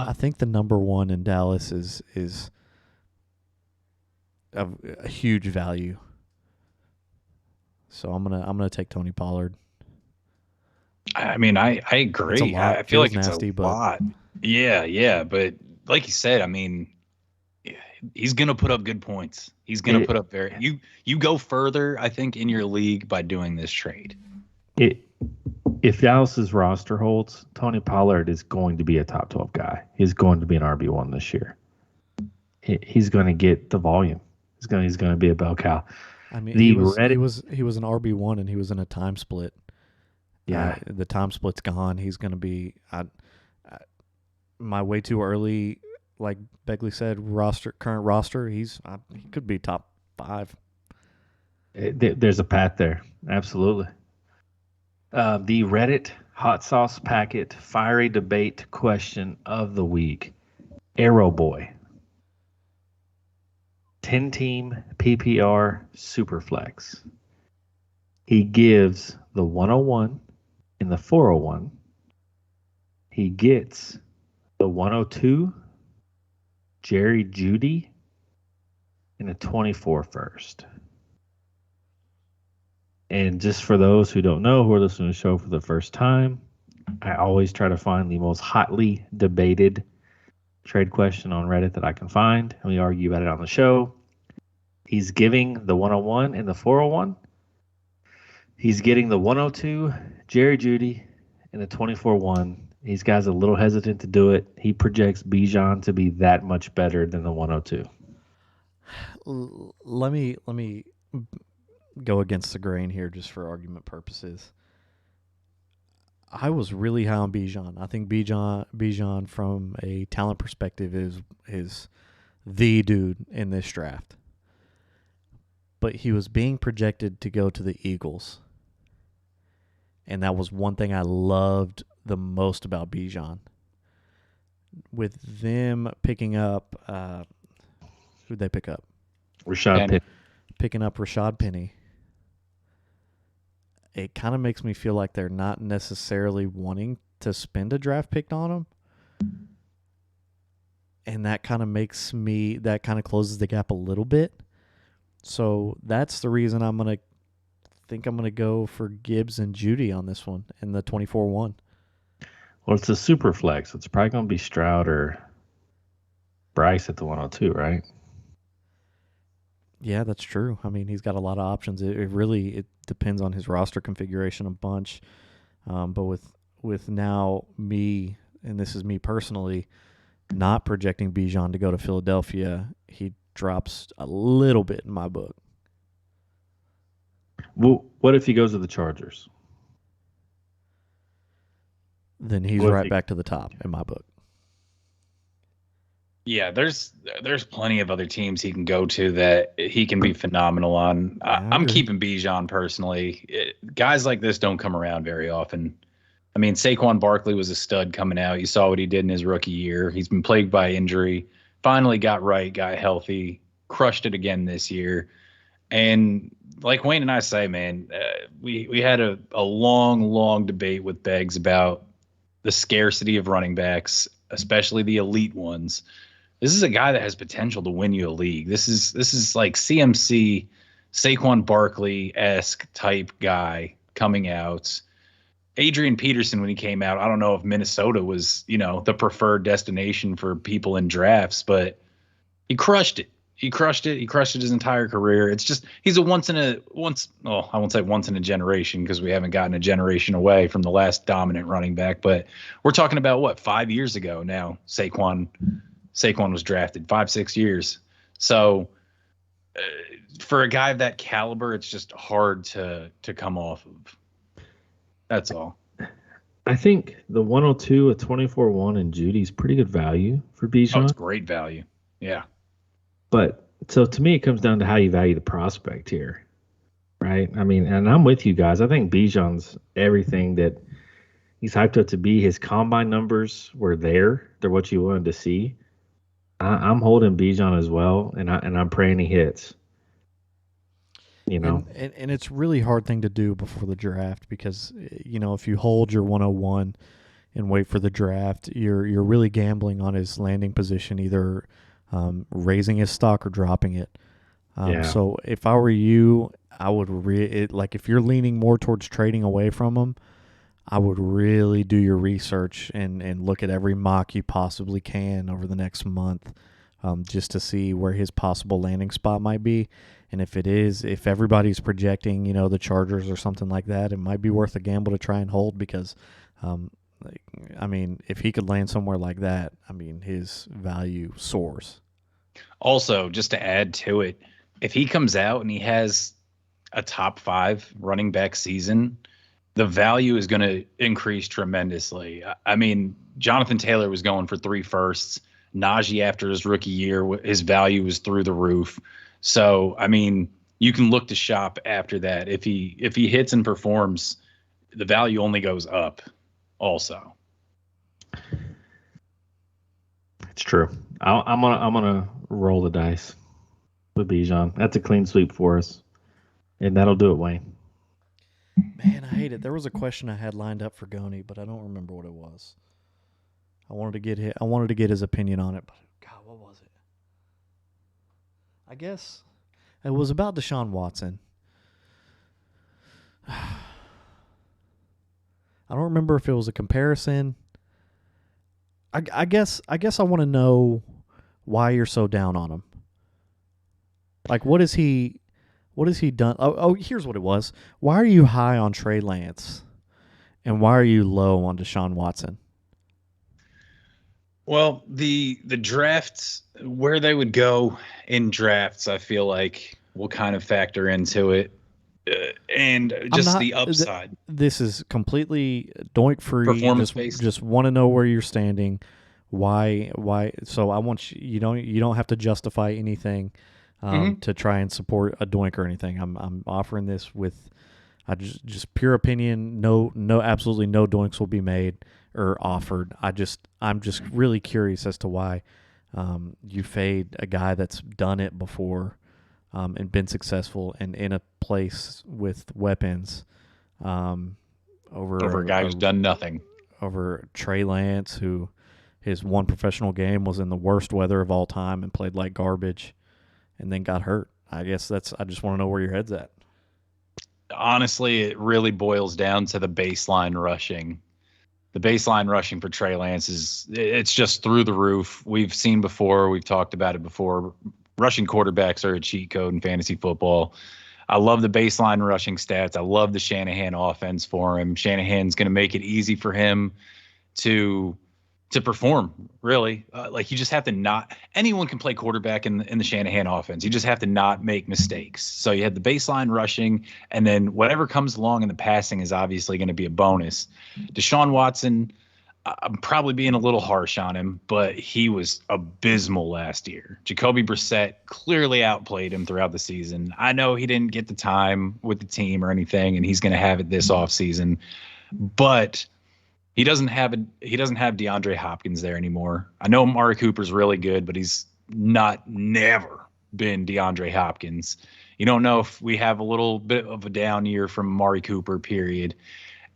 [SPEAKER 2] I think the number 1 in Dallas is of a huge value. So I'm gonna take Tony Pollard.
[SPEAKER 3] I mean, I agree.
[SPEAKER 2] It's a lot.
[SPEAKER 3] I feel like
[SPEAKER 2] Feels
[SPEAKER 3] it's
[SPEAKER 2] nasty,
[SPEAKER 3] a
[SPEAKER 2] but-
[SPEAKER 3] lot. Yeah, but like you said, I mean, he's gonna put up good points. He's gonna put up you go further, I think, in your league by doing this trade.
[SPEAKER 4] If Dallas's roster holds, Tony Pollard is going to be a top 12 guy. He's going to be an RB1 this year. He's going to get the volume. He's going to be a bell cow.
[SPEAKER 2] I mean, he was an RB1 and he was in a time split.
[SPEAKER 4] Yeah,
[SPEAKER 2] the time split's gone. He's going to be my way too early. Like Begley said, current roster. He could be top 5.
[SPEAKER 4] There's a path there. Absolutely. The Reddit hot sauce packet fiery debate question of the week. Arrow Boy. 10-team PPR Superflex. He gives the 101 and the 401. He gets the 102 Jerry Judy and a 24 first. And just for those who don't know, who are listening to the show for the first time, I always try to find the most hotly debated trade question on Reddit that I can find, and we argue about it on the show. He's giving the 101 and the 401. He's getting the 102 Jerry Judy and the 24-1. These guys are a little hesitant to do it. He projects Bijan to be that much better than the 102.
[SPEAKER 2] Let me go against the grain here just for argument purposes. I was really high on Bijan. I think Bijan from a talent perspective is the dude in this draft. But he was being projected to go to the Eagles. And that was one thing I loved the most about Bijan. With them picking up, who'd they pick up? Picking up Rashad Penny. It kind of makes me feel like they're not necessarily wanting to spend a draft pick on him. And that kind of closes the gap a little bit. So that's the reason I'm going to go for Gibbs and Judy on this one in the 24-1.
[SPEAKER 4] Well, it's a super flex. It's probably going to be Stroud or Bryce at the 102, right?
[SPEAKER 2] Yeah, that's true. I mean, he's got a lot of options. It really depends on his roster configuration a bunch. But with now me, and this is me personally, not projecting Bijan to go to Philadelphia, he drops a little bit in my book.
[SPEAKER 4] Well, what if he goes to the Chargers?
[SPEAKER 2] Then he's right back to the top in my book.
[SPEAKER 3] Yeah, there's plenty of other teams he can go to that he can be phenomenal on. I'm keeping Bijan personally. Guys like this don't come around very often. I mean, Saquon Barkley was a stud coming out. You saw what he did in his rookie year. He's been plagued by injury. Finally got right, got healthy, crushed it again this year. And like Wayne and I say, man, we had a long debate with Beggs about the scarcity of running backs, especially the elite ones. This is a guy that has potential to win you a league. This is like CMC, Saquon Barkley-esque type guy coming out. Adrian Peterson, when he came out, I don't know if Minnesota was, the preferred destination for people in drafts, but he crushed it. He crushed it his entire career. It's just he's I won't say once in a generation because we haven't gotten a generation away from the last dominant running back, but we're talking about 5 years ago now. Saquon was drafted 5-6 years. So for a guy of that caliber, it's just hard to come off of. That's all.
[SPEAKER 4] I think the 102, a 24-1, and Judy's pretty good value for Bijan.
[SPEAKER 3] Oh, it's great value. Yeah.
[SPEAKER 4] But so to me, it comes down to how you value the prospect here, right? I mean, and I'm with you guys. I think Bijan's everything that he's hyped up to be. His combine numbers were there. They're what you wanted to see. I'm holding Bijan as well, and I'm praying he hits.
[SPEAKER 2] And it's really hard thing to do before the draft because, if you hold your 101 and wait for the draft, you're really gambling on his landing position, either raising his stock or dropping it. So if I were you, I would if you're leaning more towards trading away from him, I would really do your research and look at every mock you possibly can over the next month, just to see where his possible landing spot might be. And if everybody's projecting, the Chargers or something like that, it might be worth a gamble to try and hold because, if he could land somewhere like that, his value soars.
[SPEAKER 3] Also, just to add to it, if he comes out and he has a top 5 running back season, the value is going to increase tremendously. Jonathan Taylor was going for 3 firsts. Najee, after his rookie year, his value was through the roof. So, you can look to shop after that. If he hits and performs, the value only goes up also.
[SPEAKER 4] It's true. I'm gonna roll the dice with Bijan. That's a clean sweep for us, and that'll do it, Wayne.
[SPEAKER 2] Man, I hate it. There was a question I had lined up for Goni, but I don't remember what it was. I wanted to get his opinion on it, but God, what was it? I guess it was about Deshaun Watson. I don't remember if it was a comparison. I guess I want to know why you're so down on him. Like, what has he done? Oh, here's what it was. Why are you high on Trey Lance, and why are you low on Deshaun Watson?
[SPEAKER 3] Well, the drafts, where they would go in drafts, I feel like will kind of factor into it, and just the upside.
[SPEAKER 2] This is completely doink free.
[SPEAKER 3] Performance based.
[SPEAKER 2] Just want to know where you're standing. Why? So I want you don't have to justify anything to try and support a doink or anything. I'm offering this with just pure opinion. No, absolutely no doinks will be made or offered. I'm just really curious as to why you fade a guy that's done it before and been successful and in a place with weapons over
[SPEAKER 3] a guy who's done nothing.
[SPEAKER 2] Over Trey Lance, who his one professional game was in the worst weather of all time and played like garbage and then got hurt. I guess I just want to know where your head's at.
[SPEAKER 3] Honestly, it really boils down to the baseline rushing. The baseline rushing for Trey Lance it's just through the roof. We've seen before. We've talked about it before. Rushing quarterbacks are a cheat code in fantasy football. I love the baseline rushing stats. I love the Shanahan offense for him. Shanahan's going to make it easy for him to perform, really. Like, you just have to not – anyone can play quarterback in the Shanahan offense. You just have to not make mistakes. So you have the baseline rushing, and then whatever comes along in the passing is obviously going to be a bonus. Deshaun Watson, I'm probably being a little harsh on him, but he was abysmal last year. Jacoby Brissett clearly outplayed him throughout the season. I know he didn't get the time with the team or anything, and he's going to have it this offseason, but – He doesn't have DeAndre Hopkins there anymore. I know Amari Cooper's really good, but he's never been DeAndre Hopkins. You don't know if we have a little bit of a down year from Amari Cooper, period.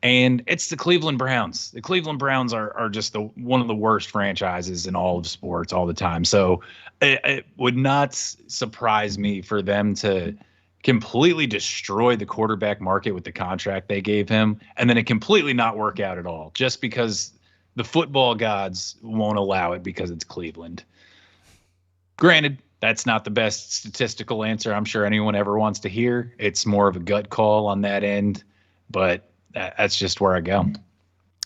[SPEAKER 3] And it's the Cleveland Browns. The Cleveland Browns are just one of the worst franchises in all of sports all the time. So it would not surprise me for them to completely destroy the quarterback market with the contract they gave him, and then it completely not work out at all just because the football gods won't allow it because it's Cleveland. Granted, that's not the best statistical answer I'm sure anyone ever wants to hear. It's more of a gut call on that end, but that's just where I go.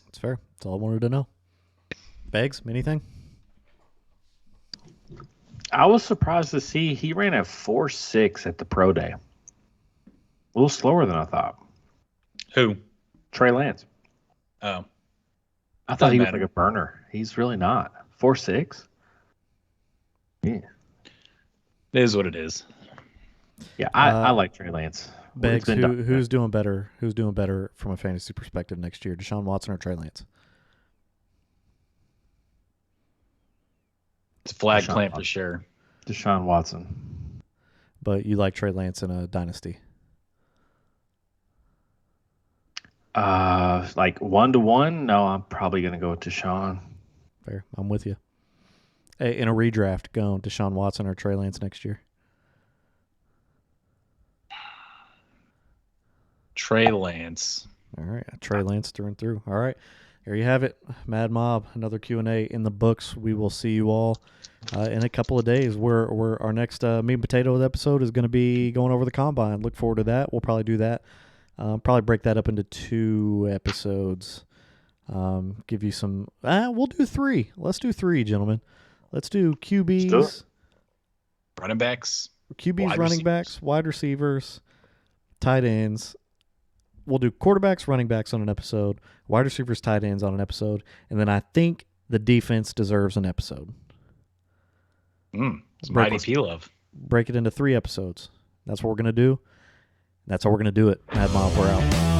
[SPEAKER 2] That's fair. That's all I wanted to know. Beggs, anything?
[SPEAKER 4] I was surprised to see he ran a 4.6 at the pro day. A little slower than I thought.
[SPEAKER 3] Who?
[SPEAKER 4] Trey Lance.
[SPEAKER 3] Oh.
[SPEAKER 4] I thought he was like a burner. He's really not. 4.6? Yeah.
[SPEAKER 3] It is what it is.
[SPEAKER 4] Yeah, I like Trey Lance.
[SPEAKER 2] Beggs, who's doing better? Who's doing better from a fantasy perspective next year? Deshaun Watson or Trey Lance?
[SPEAKER 3] It's a flag clamp for sure.
[SPEAKER 4] Deshaun Watson.
[SPEAKER 2] But you like Trey Lance in a dynasty?
[SPEAKER 4] Like 1-to-1? No, I'm probably going to go with Deshaun.
[SPEAKER 2] Fair. I'm with you. Hey, in a redraft, go Deshaun Watson or Trey Lance next year?
[SPEAKER 3] Trey Lance.
[SPEAKER 2] All right. Trey Lance through and through. All right. There you have it. Mad Mob, another Q&A in the books. We will see you all in a couple of days. Where our next meat and potato episode is going to be going over the combine. Look forward to that. We'll probably do that. Probably break that up into 2 episodes. Give you some. We'll do 3. Let's do 3, gentlemen. Let's do QBs,
[SPEAKER 3] running backs,
[SPEAKER 2] running backs, wide receivers, tight ends. We'll do quarterbacks, running backs on an episode, wide receivers, tight ends on an episode, and then I think the defense deserves an episode.
[SPEAKER 3] Mighty P-Love.
[SPEAKER 2] Break it into 3 episodes. That's what we're going to do. That's how we're going to do it. Mad Mob, we're out.